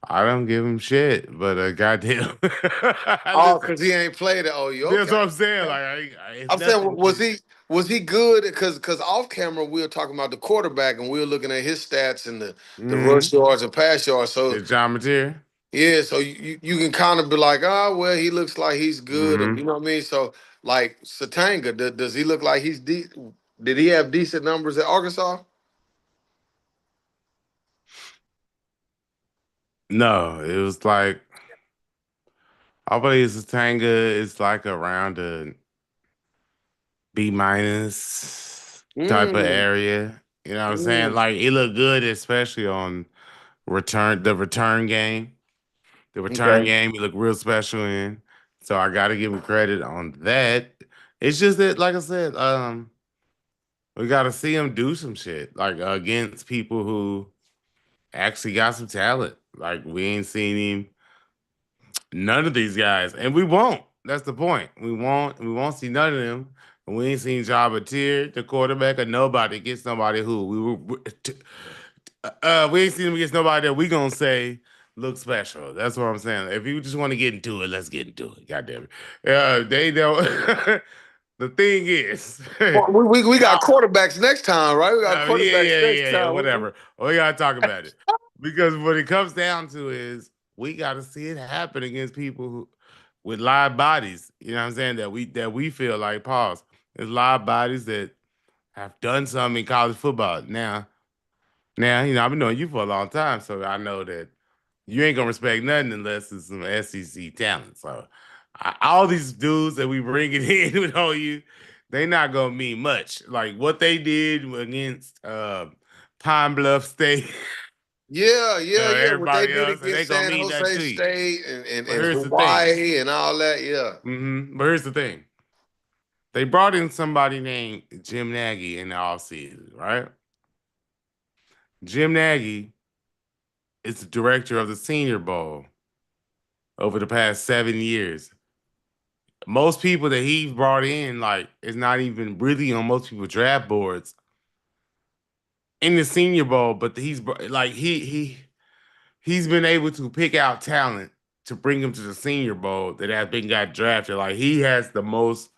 S1: I don't give him shit, but goddamn,
S2: Oh,
S1: listen,
S2: because he ain't played at OU.
S1: that's what
S2: Okay.
S1: I'm saying.
S2: Okay.
S1: Like, it's
S2: I'm saying,
S1: nothing.
S2: was he good? Because off camera we were talking about the quarterback and we were looking at his stats and the rush
S1: Mm-hmm.
S2: yards and pass yards. So
S1: It's John Mateer.
S2: yeah, so you can kind of be like, oh well, he looks like he's good, and you
S1: Mm-hmm.
S2: know what I mean. So like Satanga, does he look like he's did he have decent numbers at Arkansas?
S1: No, it was like I believe Satanga is like around a B minus type of
S2: Mm,
S1: area. You know what I'm saying?
S2: mm,
S1: Like it looked good, especially on the return game. The return
S2: okay.
S1: game, he looked real special in. So I gotta give him credit on that. It's just that, like I said, we gotta see him do some shit. Like against people who actually got some talent. Like we ain't seen him, none of these guys. And we won't. That's the point. We won't see none of them. And we ain't seen Jabba Tier, the quarterback, or nobody against somebody who we ain't seen him against nobody that we gonna say look special. That's what I'm saying. If you just want to get into it, let's get into it. God damn it. They don't. The thing is,
S2: Well, we got
S1: y'all.
S2: quarterbacks next time, right? We got
S1: Yeah,
S2: quarterbacks
S1: yeah,
S2: next
S1: yeah, yeah.
S2: time.
S1: Whatever. We gotta talk about it because what it comes down to is we gotta see it happen against people with live bodies. You know what I'm saying? That we feel like pause. There's live bodies that have done something in college football. Now, I've been knowing you for a long time, so I know that you ain't gonna respect nothing unless it's some SEC talent. So all these dudes that we bringing in with OU, they not gonna mean much. Like what they did against Pine Bluff State,
S2: Yeah, yeah, yeah. What they
S1: everybody
S2: did
S1: else, and they
S2: against
S1: gonna
S2: San
S1: mean nothing
S2: Jose
S1: to you.
S2: State and,
S1: But
S2: and
S1: here's the thing.
S2: Hawaii and all that, yeah.
S1: But here's the thing. They brought in somebody named Jim Nagy in the offseason, right? Jim Nagy is the director of the Senior Bowl over the past 7 years. Most people that he's brought in, like, is not even really on most people's draft boards in the Senior Bowl, but like he's been able to pick out talent to bring him to the Senior Bowl that has been got drafted. Like he has the most.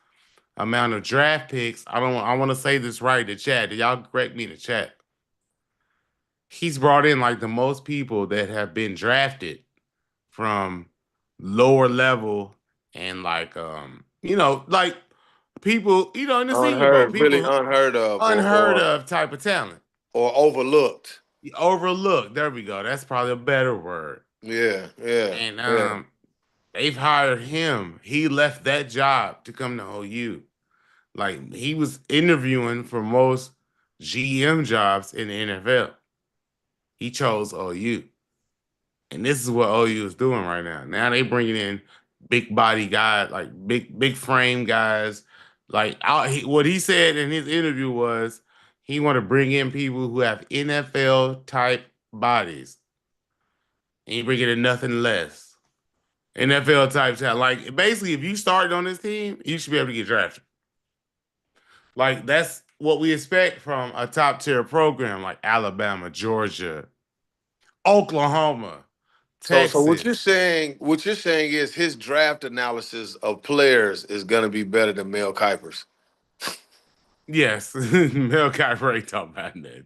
S1: amount of draft picks. I want to say this right. The chat. Y'all correct me in the chat. He's brought in like the most people that have been drafted from lower level and like like people in the Senior Bowl,
S2: Really
S1: people
S2: unheard of,
S1: unheard of type of talent.
S2: or overlooked.
S1: Overlooked. There we go. That's probably a better word.
S2: Yeah, yeah,
S1: And
S2: yeah.
S1: they've hired him. He left that job to come to OU. Like he was interviewing for most GM jobs in the NFL. He chose OU. And this is what OU is doing right now. Now they bringing in big body guys, like big frame guys. Like what he said in his interview was he want to bring in people who have NFL type bodies. And he bringing in nothing less. NFL type talent. Like basically, if you started on this team, you should be able to get drafted. Like that's what we expect from a top tier program like Alabama, Georgia, Oklahoma,
S2: So what
S1: Texas.
S2: you're saying is his draft analysis of players is gonna be better than Mel Kiper's.
S1: Yes, Mel Kiper ain't talking about that.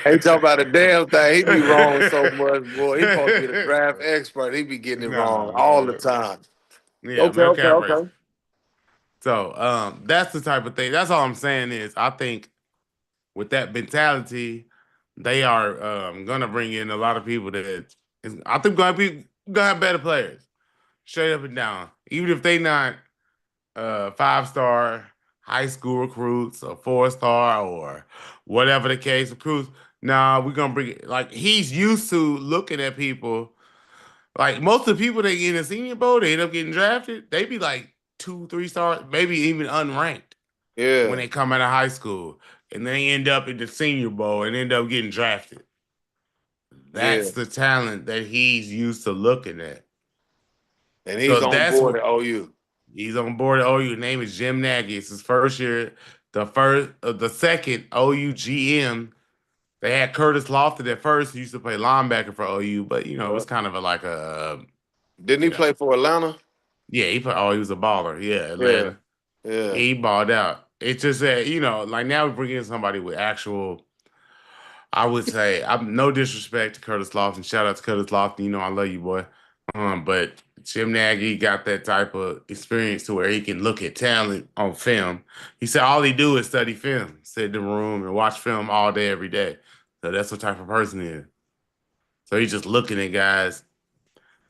S2: Ain't talking about a damn thing. He be wrong so much, boy. He supposed to be the draft expert. He be getting it wrong
S1: No,
S2: all the
S1: no.
S2: time.
S1: Yeah,
S2: Okay,
S1: Mel
S2: okay,
S1: Kiper.
S2: okay.
S1: So that's the type of thing. That's all I'm saying is I think with that mentality, they are gonna bring in a lot of people I think gonna have better players. Straight up and down. Even if they not 5-star high school recruits or 4-star or whatever the case recruits. Nah, we're gonna bring it like he's used to looking at people. Like most of the people that get in the Senior Bowl, they end up getting drafted. They be like 2, 3 stars, maybe even unranked when
S2: Yeah,
S1: they come out of high school, and they end up in the Senior Bowl and end up getting drafted.
S2: yeah.
S1: That's the talent that he's used to looking at.
S2: And he's
S1: So
S2: on
S1: that's
S2: board
S1: what
S2: at OU.
S1: he's on board at OU. His name is Jim Nagy. It's his first year. The second OU GM. They had Curtis Lofton at first. He used to play linebacker for OU, but it
S2: Yeah.
S1: was kind of like a
S2: Didn't he
S1: you
S2: play
S1: know,
S2: for Atlanta?
S1: yeah, he was a baller. Yeah,
S2: Yeah,
S1: Atlanta.
S2: yeah.
S1: He balled out. It's just that like now we're bringing in somebody with actual. I would say I'm no disrespect to Curtis Lofton. Shout out to Curtis Lofton. You know I love you, boy. But Jim Nagy got that type of experience to where he can look at talent on film. He said all he do is study film, sit in the room and watch film all day, every day. So that's what type of person he is. So he's just looking at guys,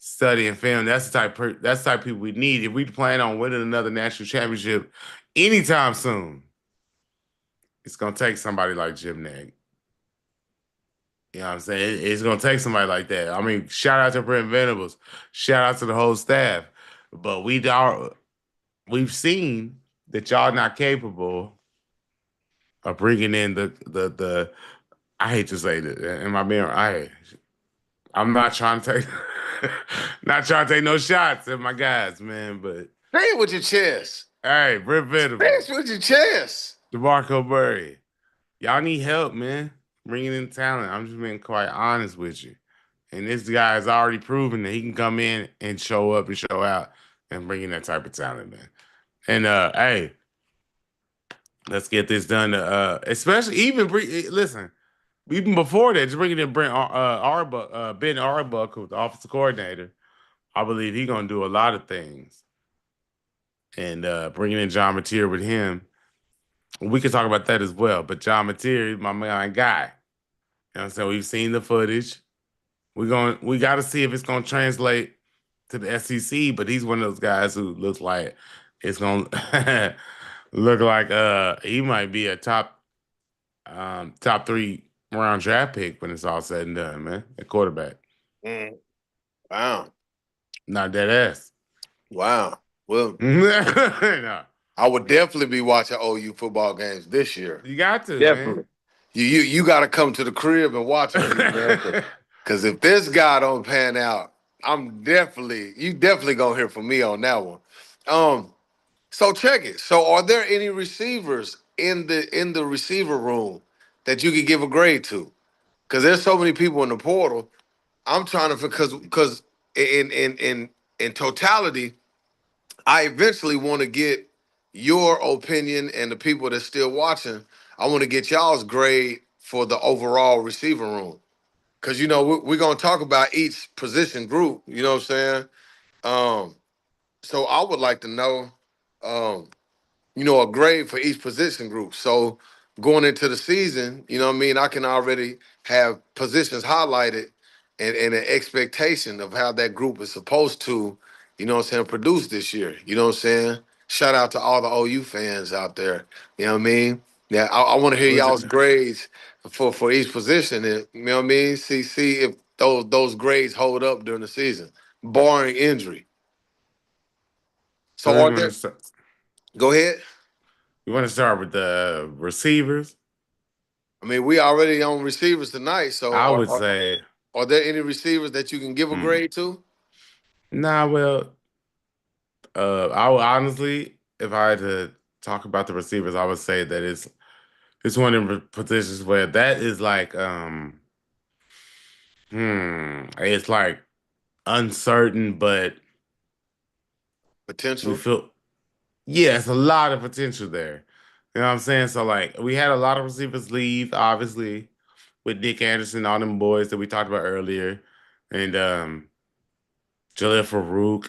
S1: studying film. That's the type of people we need if we plan on winning another national championship anytime soon. It's gonna take somebody like Jim Nagy. You know what I'm saying? It's gonna take somebody like that. I mean, shout out to Brent Venables, shout out to the whole staff. But we've seen that y'all not capable of bringing in the. I hate to say that. Am I being? I'm not trying to take not trying to take no shots at my guys, man. But
S2: Say it with your chest.
S1: hey, Brent
S2: Say
S1: Venables,
S2: it with your chest.
S1: DeMarco Murray, y'all need help, man. Bringing in talent. I'm just being quite honest with you. And this guy has already proven that he can come in and show up and show out and bring in that type of talent, man. And hey, let's get this done. Especially listen, even before that, just bringing in Ben Arbuckle, the offensive coordinator. I believe he's gonna do a lot of things. And bringing in John Mateer with him, we can talk about that as well. But John Mateer is my guy. You know what I'm saying? We've seen the footage. We got to see if it's gonna translate to the SEC. But he's one of those guys who looks like it's gonna look like he might be a top 3 round draft pick when it's all said and done, man. At quarterback,
S2: Mm. Wow.
S1: not that ass.
S2: Wow. Well,
S1: No,
S2: I would definitely be watching OU football games this year.
S1: you got to,
S2: Definitely. You got to come to the crib and watch them,
S1: man.
S2: because if this guy don't pan out, you definitely gonna hear from me on that one. So check it. So are there any receivers in the receiver room that you could give a grade to? Because there's so many people in the portal. I'm trying to because in totality, I eventually want to get your opinion and the people that's still watching. I want to get y'all's grade for the overall receiver room. Because, we're going to talk about each position group. You know what I'm saying? Um, so I would like to know, um, a grade for each position group. So going into the season, you know what I mean, I can already have positions highlighted and an expectation of how that group is supposed to, produce this year. You know what I'm saying? Shout out to all the OU fans out there. You know what I mean? Yeah, I want to hear
S1: Was it-
S2: y'all's grades for each position. And, you know what I mean? See if those grades hold up during the season, barring injury. So
S1: So
S2: are
S1: you want
S2: there?
S1: to start,
S2: Go ahead.
S1: you want to start with the receivers?
S2: I mean, we already on receivers tonight. So
S1: I would say,
S2: are there any receivers that you can give a
S1: hmm,
S2: grade to?
S1: nah. Well, I would honestly, if I had to talk about the receivers, I would say that it's one of the positions where that is like, it's like uncertain, but we
S2: Potential.
S1: feel, yeah, it's a lot of potential there. You know what I'm saying? So like, we had a lot of receivers leave, obviously, with Nick Anderson, all them boys that we talked about earlier, and Jaleel Farouk,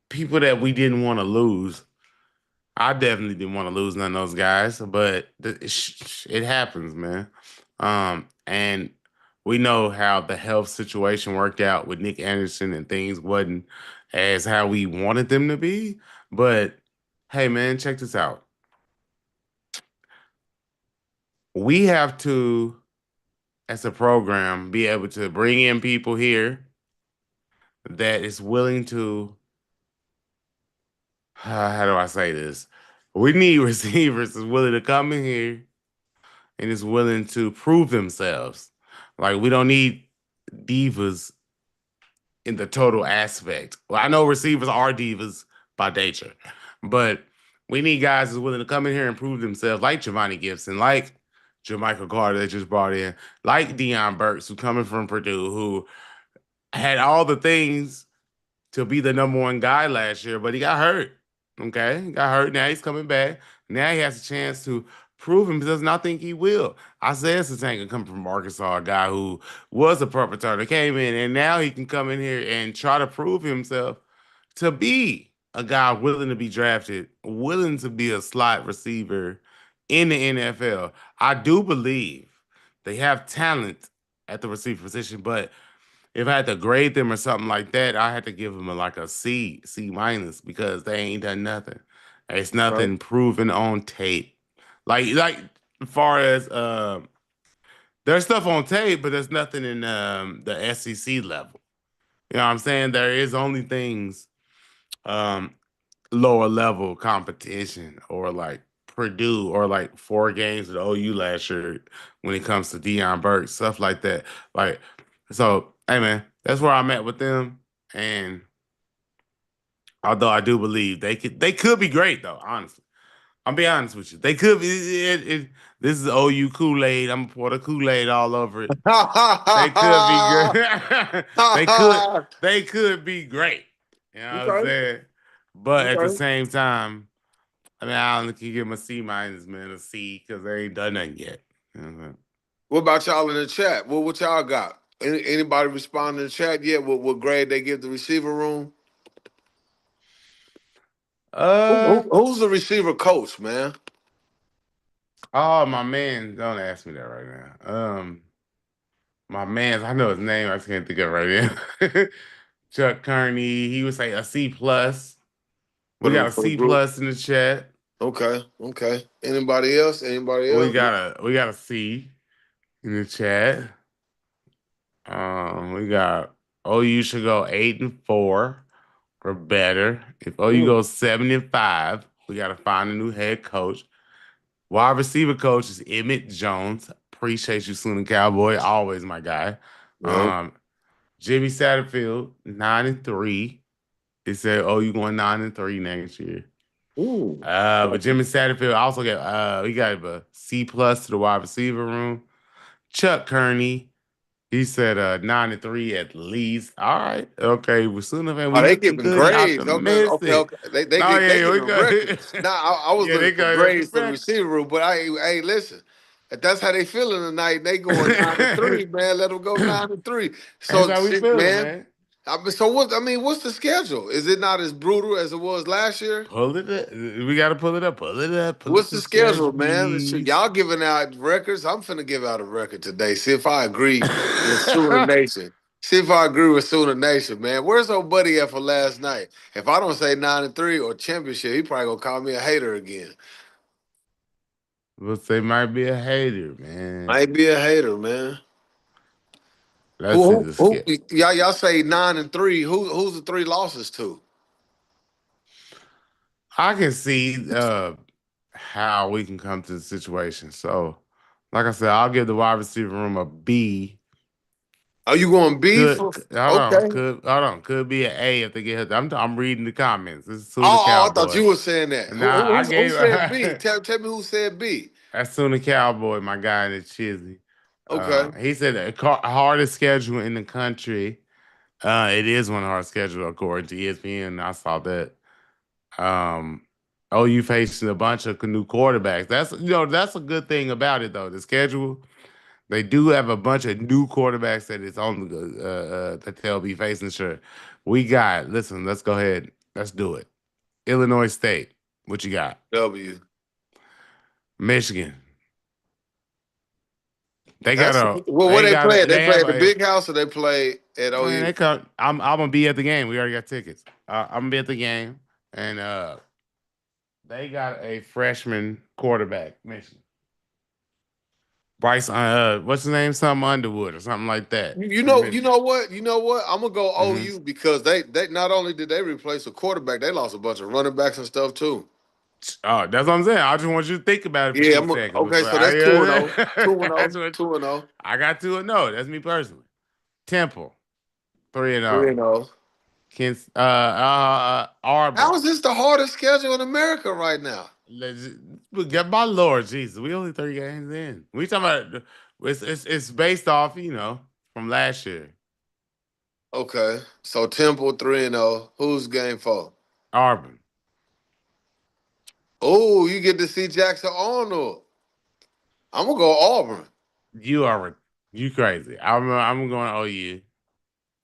S1: people that we didn't want to lose. I definitely didn't want to lose none of those guys, but it happens, man. And we know how the health situation worked out with Nick Anderson and things wasn't as how we wanted them to be. But hey, man, check this out. We have to, as a program, be able to bring in people here that is willing to, how do I say this? We need receivers that's willing to come in here and is willing to prove themselves. Like we don't need divas in the total aspect. Well, I know receivers are divas by nature, but we need guys who's willing to come in here and prove themselves, like Giovanni Gibson, like Jermichael Carter that just brought in, like Deion Burks, who coming from Purdue, who had all the things to be the number one guy last year, but he got hurt. Okay, he got hurt. Now he's coming back. Now he has a chance to prove himself, and I think he will. Isaiah Satanka come from Arkansas, a guy who was a punt returner, came in, and now he can come in here and try to prove himself to be a guy willing to be drafted, willing to be a slot receiver in the NFL. I do believe they have talent at the receiver position, but if I had to grade them or something like that, I had to give them like a C, C minus, because they ain't done nothing. It's
S2: Right.
S1: nothing proven on tape. Like as far as there's stuff on tape, but there's nothing in the SEC level. You know what I'm saying? There is only things um lower level competition or like Purdue or like 4 games at OU last year when it comes to Deion Burke, stuff like that. Like, so, hey man, that's where I'm at with them. And although I do believe they could be great though, honestly. I'll be honest with you. They could be this is OU Kool-Aid. I'm gonna pour the Kool-Aid all over it. They could be great. they could they could be great. You know what I'm
S2: Okay.
S1: saying? But at the
S2: Okay.
S1: same time, I mean, I only can give them a C minus, man, a C, because they ain't done nothing yet. You know what I'm saying?
S2: What about y'all in the chat? What y'all got? Anybody respond in the chat yet? What grade they give the receiver room?
S1: Uh,
S2: Who's the receiver coach, man?
S1: oh my man, don't ask me that right now. My man, I know his name, I just can't think of it right now. Chuck Kearney, he would say a C plus.
S2: For
S1: We got
S2: the
S1: a
S2: for the
S1: C
S2: group.
S1: plus in the chat.
S2: Okay. Okay. Anybody else? Anybody
S1: We
S2: else?
S1: got a C in the chat. We got OU should go 8-4 or better. If OU
S2: Mm,
S1: goes 7-5, we got to find a new head coach. Wide receiver coach is Emmett Jones. Appreciate you, Sooner Cowboy. Always my guy.
S2: yeah.
S1: Um, Jimmy Satterfield, 9-3. It said, "Oh, you going 9-3 next year."
S2: Ooh.
S1: But Jimmy Satterfield also got we got a C plus to the wide receiver room. Chuck Kearney, He said 9-3 at least. All right. Okay. Well, Sooner man,
S2: Oh,
S1: we
S2: they
S1: looking
S2: giving
S1: good and
S2: grades. Okay, okay,
S1: optimistic.
S2: okay.
S1: No,
S2: They
S1: yeah, we
S2: giving
S1: got
S2: records. Now I was
S1: yeah, they
S2: looking for
S1: got
S2: grades for the
S1: respect.
S2: receiver room, but hey, listen. If that's how they feeling tonight, they going 9-3, man. Let them go 9-3.
S1: That's
S2: So
S1: how we
S2: shit,
S1: feeling,
S2: man.
S1: man.
S2: So what? I mean, what's the schedule? Is it not as brutal as it was last year?
S1: Pull it up. We gotta pull it up. Pull it up. Pull up
S2: What's
S1: the
S2: the
S1: schedule,
S2: schedule, man?
S1: please.
S2: Y'all giving out records. I'm finna give out a record today. See if I agree with Sooner Nation. See if I agree with Sooner Nation, man. Where's old buddy at for last night? If I don't say 9-3 or championship, he probably gonna call me a hater again.
S1: We'll say might be a hater, man.
S2: Might be a hater, man.
S1: Let's see the
S2: Who
S1: schedule.
S2: y'all say 9-3. Who's the three losses to?
S1: I can see how we can come to the situation. So, like I said, I'll give the wide receiver room a B.
S2: Are you going B for okay?
S1: Hold on, could be an A if they get hit. I'm reading the comments. This is Sooner
S2: Oh, I thought
S1: Cowboy.
S2: you were saying that.
S1: Nah, I
S2: Who
S1: gave
S2: said B? Tell me who said B.
S1: that's Sooner Cowboy, my guy in the Chizzy.
S2: Okay.
S1: He said the hardest schedule in the country. It is one of the hardest schedule according to ESPN. I saw that. Um, OU facing a bunch of new quarterbacks. That's a good thing about it though. The schedule, they do have a bunch of new quarterbacks that is on the that they'll be facing. Sure, we got. Listen, let's go ahead. Let's do it. Illinois State. What you got?
S2: W.
S1: Michigan. They got
S2: That's
S1: a.
S2: well. Where
S1: They
S2: they
S1: got
S2: play
S1: a.
S2: at? They
S1: They
S2: play
S1: have
S2: at the
S1: a.
S2: big house or they play at
S1: Man,
S2: OU?
S1: they come. I'm gonna be at the game. We already got tickets. I'm gonna be at the game, and they got a freshman quarterback, Michigan. Bryce, what's his name? Something Underwood or something like that
S2: You
S1: from
S2: know,
S1: Michigan.
S2: you know what? I'm gonna go
S1: Hmm.
S2: OU because they not only did they replace a quarterback, they lost a bunch of running backs and stuff too.
S1: Oh, that's what I'm saying. I just want you to think about it for
S2: Yeah,
S1: 2 seconds
S2: okay.
S1: before
S2: So that's 2-0,
S1: that's
S2: 2-0,
S1: what
S2: 2-0,
S1: I got to know. That's me personally. Temple, 3-0.
S2: 3-0.
S1: Kent,
S2: How
S1: Auburn.
S2: is this the hardest schedule in America right now?
S1: Get my Lord Jesus. We only 3 games in. We talking about it's based off, from last year.
S2: Okay, so Temple 3-0. Who's game 4?
S1: Auburn.
S2: Oh, you get to see Jackson Arnold. I'm gonna go Auburn.
S1: You are you crazy. I'm going OU.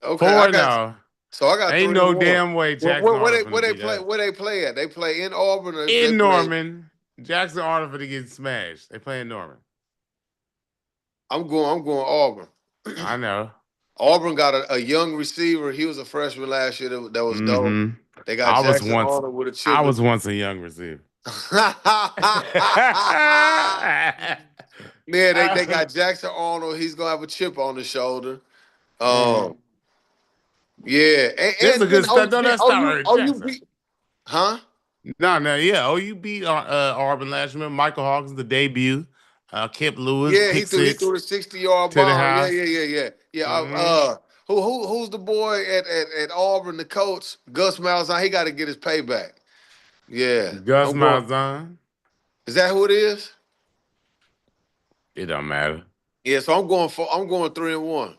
S2: Okay, I
S1: Four
S2: got
S1: no.
S2: so I got
S1: Ain't
S2: three and
S1: no
S2: one.
S1: damn way Jackson Arnold finna beat us.
S2: Where they play at? They play in Auburn or they
S1: In
S2: play.
S1: Norman, Jackson Arnold finna get smashed. They play in Norman.
S2: I'm going Auburn.
S1: I know.
S2: Auburn got a young receiver. He was a freshman last year that was dope.
S1: Mm-hmm.
S2: They got
S1: I was
S2: Jackson
S1: once
S2: Arnold with a
S1: I
S2: chip.
S1: was once a young receiver.
S2: Yeah, they got Jackson Arnold. He's gonna have a chip on his shoulder.
S1: Mm.
S2: Um, yeah,
S1: This is a
S2: then
S1: good start. Don't let's start with
S2: OU
S1: Jackson.
S2: beat, huh?
S1: No, yeah. Oh, you beat Auburn last year. Remember Michael Hawkins, the debut. Kip Lewis,
S2: Yeah,
S1: pick
S2: he
S1: six
S2: threw the 60-yard
S1: to the
S2: bomb. Yeah,
S1: house.
S2: yeah.
S1: Mm-hmm.
S2: Who's the boy at Auburn? The coach Gus Malzahn. He got to get his payback. Yeah,
S1: Gus
S2: I'm going.
S1: Malzahn.
S2: Is that who it is?
S1: It don't matter.
S2: Yeah, so I'm going 3-1.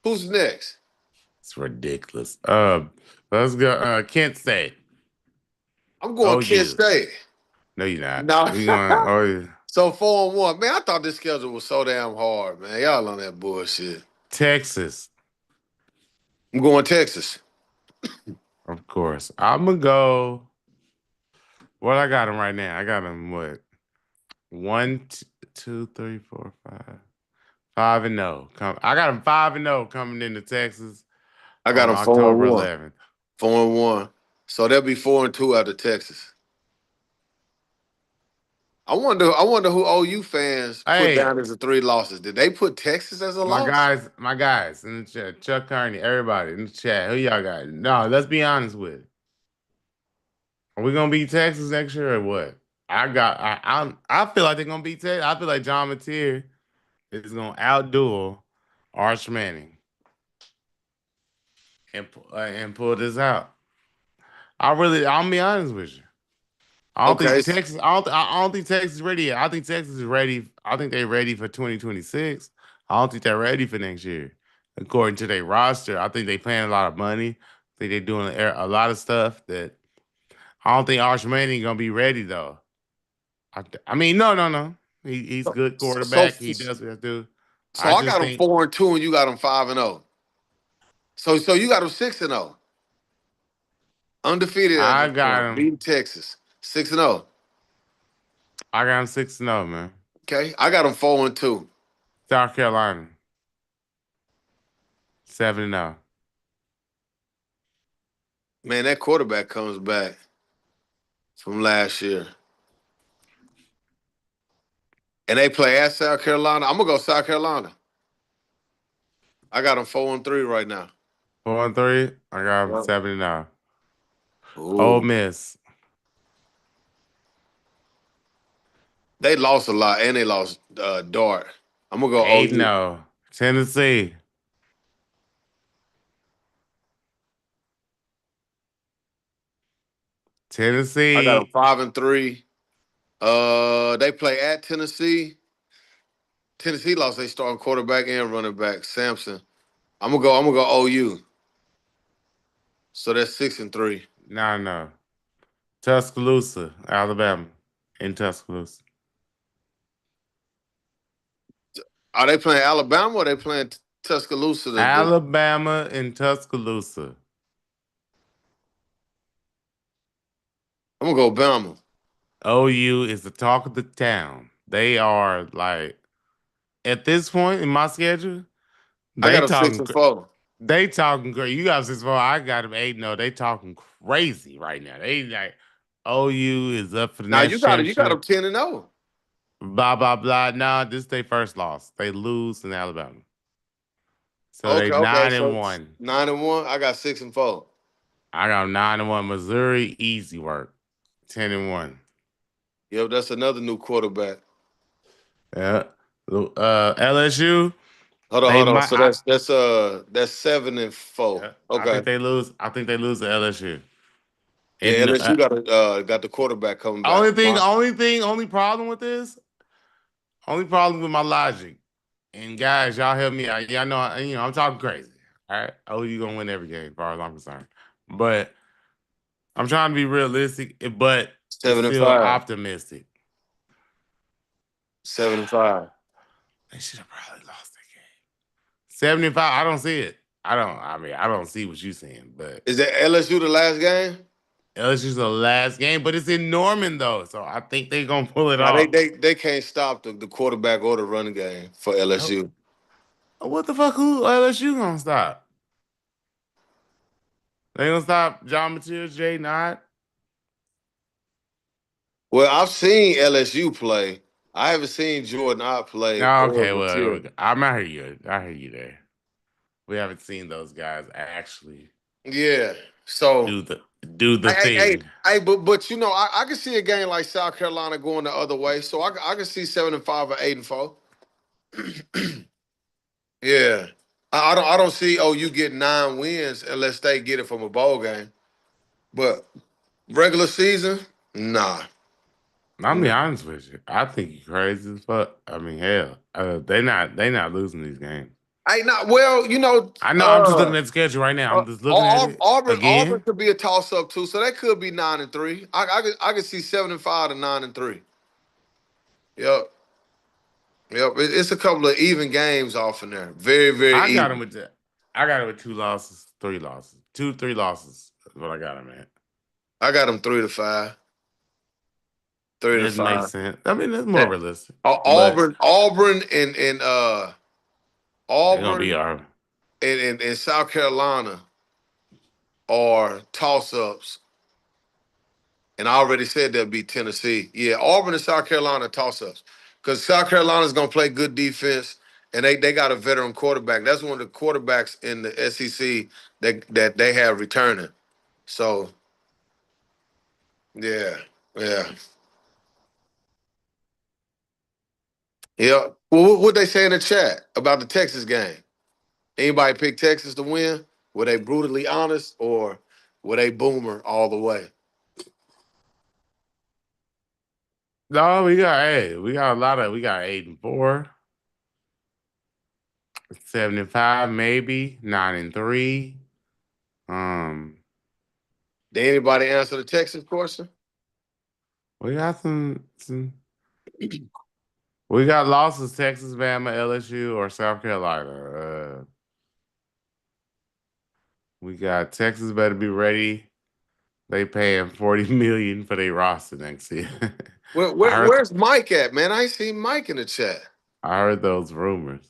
S2: Who's next?
S1: It's ridiculous. Let's go. Kent State.
S2: I'm going Kent
S1: OU.
S2: State.
S1: No, you're not.
S2: No.
S1: We going. Oh,
S2: So 4-1. Man, I thought this schedule was so damn hard, man. Y'all on that bullshit.
S1: Texas.
S2: I'm going Texas.
S1: Of course. I'm gonna go. What I got him right now? I got him what? One, two, three, four, five. 5-0. I got him 5-0 coming into Texas
S2: I got
S1: on
S2: them
S1: October
S2: 4-1.
S1: 11th.
S2: 4-1. So they'll be 4-2 out of Texas. I wonder who OU fans put
S1: Hey,
S2: down as the three losses. Did they put Texas as a loss?
S1: my guys in the chat, Chuck Kearney, everybody in the chat, who y'all got? No, let's be honest with it. Are we gonna beat Texas next year or what? I feel like they're gonna beat Texas. I feel like John Mateer is gonna outduel Arch Manning and pull this out. I'll be honest with you. I don't
S2: Okay.
S1: think Texas. I don't think Texas is ready yet. I think Texas is ready. I think they're ready for 2026. I don't think they're ready for next year. According to their roster, I think they paying a lot of money. I think they're doing a lot of stuff that I don't think Arch Manning gonna be ready though. I mean, no. He's
S2: So,
S1: good
S2: so,
S1: quarterback. He does what he do.
S2: so
S1: I
S2: I
S1: just
S2: got them
S1: think
S2: 4-2, and you got them 5-0. So you got them 6-0, undefeated at
S1: I
S2: this
S1: got
S2: point,
S1: him.
S2: beating Texas, 6-0.
S1: I got him 6-0, man.
S2: Okay, I got them 4-2.
S1: South Carolina 7-0.
S2: Man, that quarterback comes back from last year, and they play at South Carolina. I'm gonna go South Carolina. I got them 4-3 right now.
S1: 4-3. I got him
S2: Yep.
S1: 7-0. Ole
S2: Ooh,
S1: Miss
S2: they lost a lot, and they lost Dart. I'm gonna go
S1: eight
S2: OU.
S1: 0 Tennessee
S2: I got them
S1: Tennessee
S2: 5-3. They play at Tennessee. Tennessee lost their starting quarterback and running back Sampson. I'm gonna go OU. So that's 6-3.
S1: no. Tuscaloosa Alabama in Tuscaloosa.
S2: Are they playing Alabama or they playing Tuscaloosa?
S1: Alabama in Tuscaloosa.
S2: I'm gonna go Bama.
S1: OU is the talk of the town. They are like at this point in my schedule,
S2: I
S1: they
S2: got them six
S1: talking
S2: and four.
S1: they talking great. You got 6-4. I got them 8-0. They talking crazy right now. They like OU is up for the
S2: Now
S1: national
S2: you got them
S1: championship.
S2: 10-0.
S1: Blah blah blah. Nah, this is their first loss. They lose in Alabama. So they
S2: Okay.
S1: nine
S2: So
S1: and
S2: it's
S1: one.
S2: 9-1. I got 6-4.
S1: I got 9-1. Missouri, easy work. 10-1.
S2: Yep, that's another new quarterback.
S1: Yeah. LSU, they
S2: Hold on.
S1: might
S2: So that's 7-4.
S1: yeah, I
S2: Okay.
S1: think they lose. I think they lose to LSU.
S2: Yeah,
S1: And
S2: LSU got the quarterback coming back.
S1: only problem with this, only problem with my logic. And guys, y'all help me out. Y'all know, I'm talking crazy. All right. Oh, you gonna win every game, as far as I'm concerned. But I'm trying to be realistic, but it's
S2: Seven and
S1: still
S2: five.
S1: optimistic.
S2: 7-5.
S1: They should have probably lost that game. 75, I don't see it. I don't see what you're saying, but
S2: Is that LSU the last game?
S1: LSU's the last game, but it's in Norman though. So I think they're gonna pull it
S2: Now they
S1: off.
S2: they they can't stop the quarterback or the running game for
S1: Oh,
S2: LSU.
S1: what the fuck? Who LSU gonna stop? They gonna stop John Materials, Jay Not?
S2: Well, I've seen LSU play. I haven't seen Jordan I play
S1: Oh,
S2: or
S1: okay, well,
S2: Material.
S1: I hear you. I hear you there. We haven't seen those guys actually
S2: Yeah. So
S1: do the do the
S2: hey,
S1: thing.
S2: but I can see a game like South Carolina going the other way. So I can see 7-5 or 8-4. Yeah. I don't see you get 9 wins unless they get it from a bowl game. But regular season, nah.
S1: I'll be
S2: Nah.
S1: honest with you. I think you're crazy as fuck. I mean, hell, they not losing these games.
S2: I not well,
S1: I know. I'm just looking at the schedule right now. I'm just looking at it
S2: Auburn
S1: again.
S2: could be a toss up too, so that could be 9-3. I could see 7-5 to 9-3. Yep, yep. It's a couple of even games off in there. Very, very
S1: I got him
S2: even.
S1: with the. I got him with 2 losses, 3 losses, 2, 3 losses. Is what I got him at.
S2: I got them 3-5, three to
S1: That makes
S2: five.
S1: sense. I mean, that's more
S2: That-
S1: realistic. But
S2: Auburn, and
S1: they're gonna be
S2: Auburn
S1: our.
S2: and South Carolina are toss ups. And I already said that'd be Tennessee. Yeah, Auburn and South Carolina toss ups. Because South Carolina's gonna play good defense and they got a veteran quarterback. That's one of the quarterbacks in the SEC that they have returning. So yeah, yeah. Yeah. Well, what they say in the chat about the Texas game? Anybody pick Texas to win? Were they brutally honest or were they boomer all the way?
S1: No, we got a lot of. We got 8-4. 75, maybe 9-3. Um,
S2: Did anybody answer the Texas question?
S1: we got some. We got losses: Texas, Bama, LSU, or South Carolina. We got Texas better be ready. They paying 40 million for their roster next year. I heard
S2: Where's Mike at, man? I ain't seen Mike in the chat.
S1: I heard those rumors.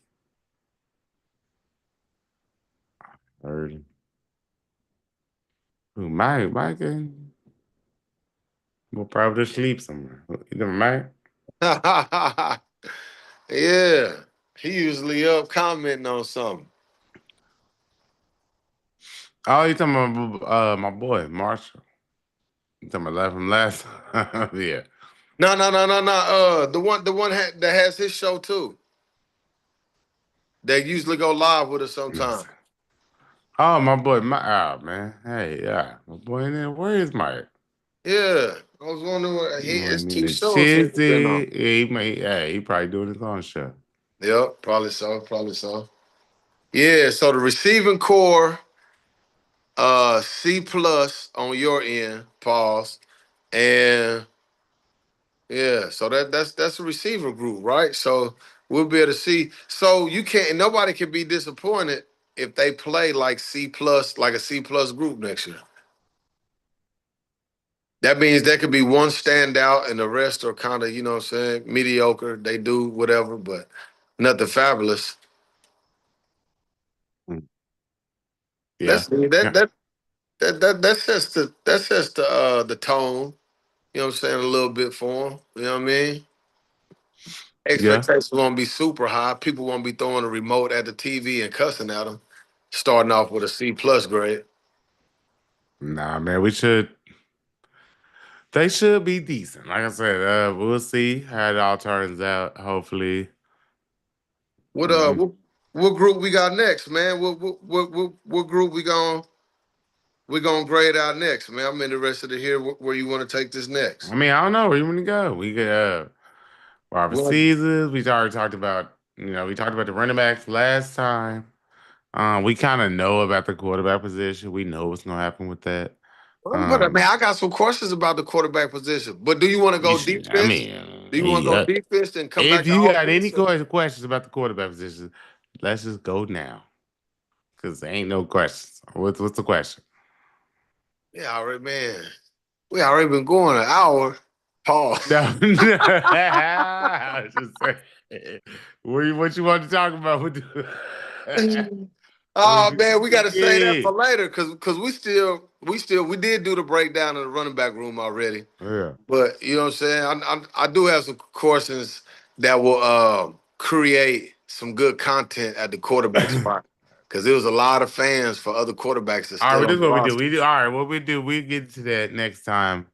S1: Heard who Mike will probably sleep somewhere. You know Mike?
S2: Yeah, he usually up commenting on something.
S1: Oh, you talking about my boy Marshall? You talking about from last? Yeah.
S2: No. That has his show too. They usually go live with us sometime.
S1: Oh, my boy, oh man, hey, yeah, my boy in there. Where is Mike?
S2: Yeah, I was wondering what
S1: Going
S2: it's
S1: in
S2: two
S1: the
S2: shows he's been on.
S1: chizzy. Yeah, he probably doing his own show.
S2: Yep, probably so, probably so. Yeah, so the receiving core, C plus on your end, pause, and yeah, so that's a receiver group, right? So we'll be able to see. So you can't, nobody can be disappointed if they play like C plus, like a C plus group next year. That means there could be one standout and the rest are kind of, you know what I'm saying, mediocre. They do whatever, but nothing fabulous.
S1: Mm. Yeah,
S2: That's
S1: yeah,
S2: that sets the tone. You know what I'm saying, a little bit for them. You know what I mean?
S1: yeah.
S2: Expectations won't be super high. People won't be throwing a remote at the TV and cussing at them. Starting off with a C plus grade.
S1: Nah, man, we should. They should be decent. Like I said, we'll see how it all turns out. Hopefully,
S2: What uh,
S1: mm,
S2: what, what group we got next, man? What group we gonna grade out next, man? I'm interested to hear where you want to take this
S1: I
S2: next.
S1: mean, I don't know where you want to go. We could wide
S2: Well,
S1: receivers. We already talked about. We talked about the running backs last time. We kind of know about the quarterback position. We know what's gonna happen with that.
S2: but
S1: Um,
S2: man, I got some questions about the quarterback position. But do you want to
S1: you
S2: go
S1: should. I
S2: defense?
S1: mean,
S2: Do you want to go
S1: yeah.
S2: defense and come
S1: If
S2: back to
S1: you got any
S2: offense?
S1: questions about the quarterback position, let's just go now because there ain't no questions. What's the question?
S2: Yeah, all right, man. We already been going an hour. Pause.
S1: No, no. I was just saying, what you want to talk about? What
S2: Oh man, we got to say that
S1: yeah,
S2: for later because we did do the breakdown in the running back room already.
S1: yeah.
S2: But you know what I'm saying. I do have some questions that will create some good content at the quarterback spot because there was a lot of fans for other quarterbacks that's
S1: All right,
S2: still
S1: well, this
S2: on
S1: is
S2: the
S1: what we do.
S2: roster.
S1: We do. All right, what we do. We get to that next time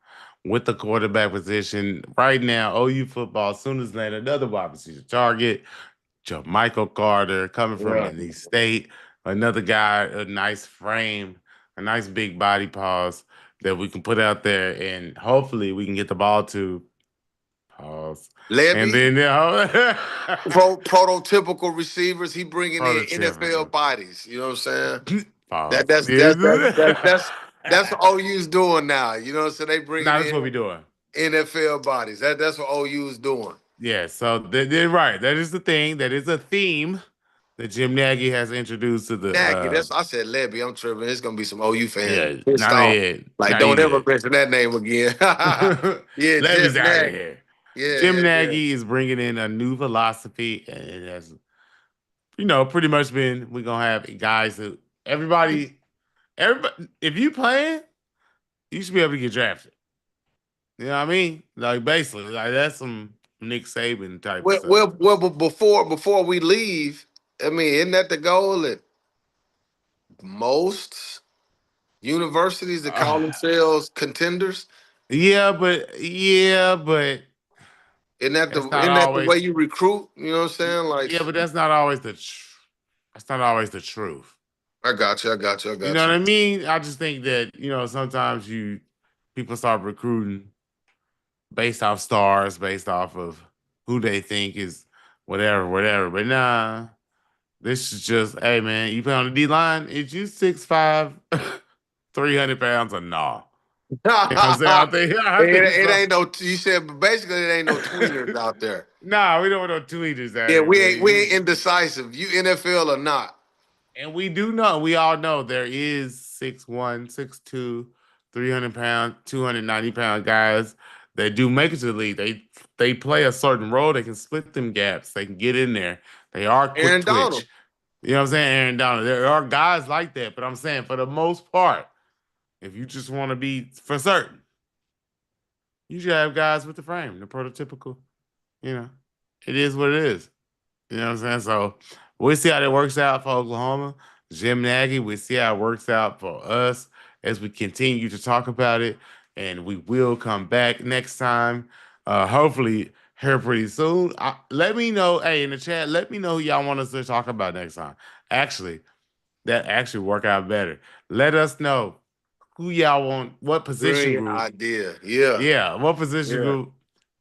S1: with the quarterback position. Right now, OU football. Soon as land another wide receiver target. Michael Carter coming from
S2: Yeah.
S1: NC State. Another guy, a nice frame, a nice big body pause that we can put out there, and hopefully we can get the ball to pause. And
S2: Levy,
S1: then
S2: prototypical receivers. He bringing in NFL
S1: prototypical
S2: bodies. You know what I'm saying? That
S1: pause.
S2: that's that's that's that's that's that's what OU's doing now. You know what I'm saying? They bringing
S1: Now that's
S2: in
S1: what we're doing.
S2: NFL bodies. That's what OU's doing.
S1: Yeah, so they're right. That is the thing. That is a theme that Jim Nagy has introduced to the
S2: Nagy, that's I said Levy. I'm tripping. It's gonna be some OU fans
S1: yeah,
S2: pissed
S1: not
S2: off.
S1: yet.
S2: Like,
S1: Now you
S2: don't ever
S1: good.
S2: mention that name again. Yeah, Jeff
S1: Levy's out of
S2: Nagy.
S1: here.
S2: Yeah,
S1: Jim
S2: yeah, yeah.
S1: Nagy is bringing in a new philosophy, and it has, pretty much been we're gonna have guys who everybody. If you playing, you should be able to get drafted. You know what I mean? Like basically, like that's some Nick Saban type of stuff.
S2: But before we leave, I mean, isn't that the goal at most universities that
S1: Uh,
S2: call themselves contenders?
S1: yeah, but that's not
S2: isn't that the way
S1: always.
S2: you recruit? You know what I'm saying? Like,
S1: Yeah, but that's not always that's not always the truth.
S2: I got you, I got you, I
S1: You know
S2: got
S1: what
S2: you.
S1: I mean? I just think that sometimes people start recruiting based off stars, based off of who they think is whatever, whatever. But nah, This is just, hey man, you play on the D line, is you 6'5", 300 pounds or no? You know what I'm saying? I think
S2: It
S1: so.
S2: ain't no. You said but basically it ain't no tweeners out there.
S1: Nah, we don't want no tweeters out
S2: Yeah,
S1: here,
S2: we ain't
S1: man.
S2: indecisive. You NFL or not?
S1: And we do know, we all know there is 6'1", 6'2", 300 pound, 290 pound guys that do make it to the league. They play a certain role. They can split them gaps. They can get in there. They are quick
S2: Aaron
S1: twitch.
S2: Donald.
S1: You know what I'm saying? Aaron Donald. There are guys like that, but I'm saying for the most part, if you just want to be for certain, you should have guys with the frame, the prototypical, you know. It is what it is. You know what I'm saying? So we'll see how that works out for Oklahoma. Jim Nagy, we'll see how it works out for us as we continue to talk about it. And we will come back next time. Hopefully here pretty soon. Let me know, hey, in the chat, let me know who y'all want us to talk about next time. Actually, that actually work out better. Let us know who y'all want, what position
S2: Brilliant
S1: group.
S2: idea. Yeah,
S1: Yeah, what position
S2: yeah.
S1: group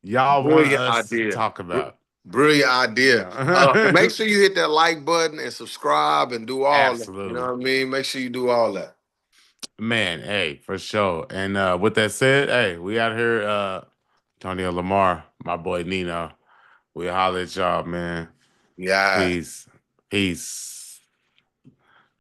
S1: y'all want
S2: Brilliant
S1: us to
S2: idea.
S1: talk about.
S2: Brilliant idea.
S1: Yeah.
S2: Make sure you hit that like button and subscribe and do all that. You know
S1: Absolutely.
S2: what I mean? Make sure you do all that.
S1: Man, hey, for sure. And with that said, hey, we out here, Antonio Lamar, my boy Nino. We holler at y'all, man.
S2: Yeah.
S1: Peace. Peace.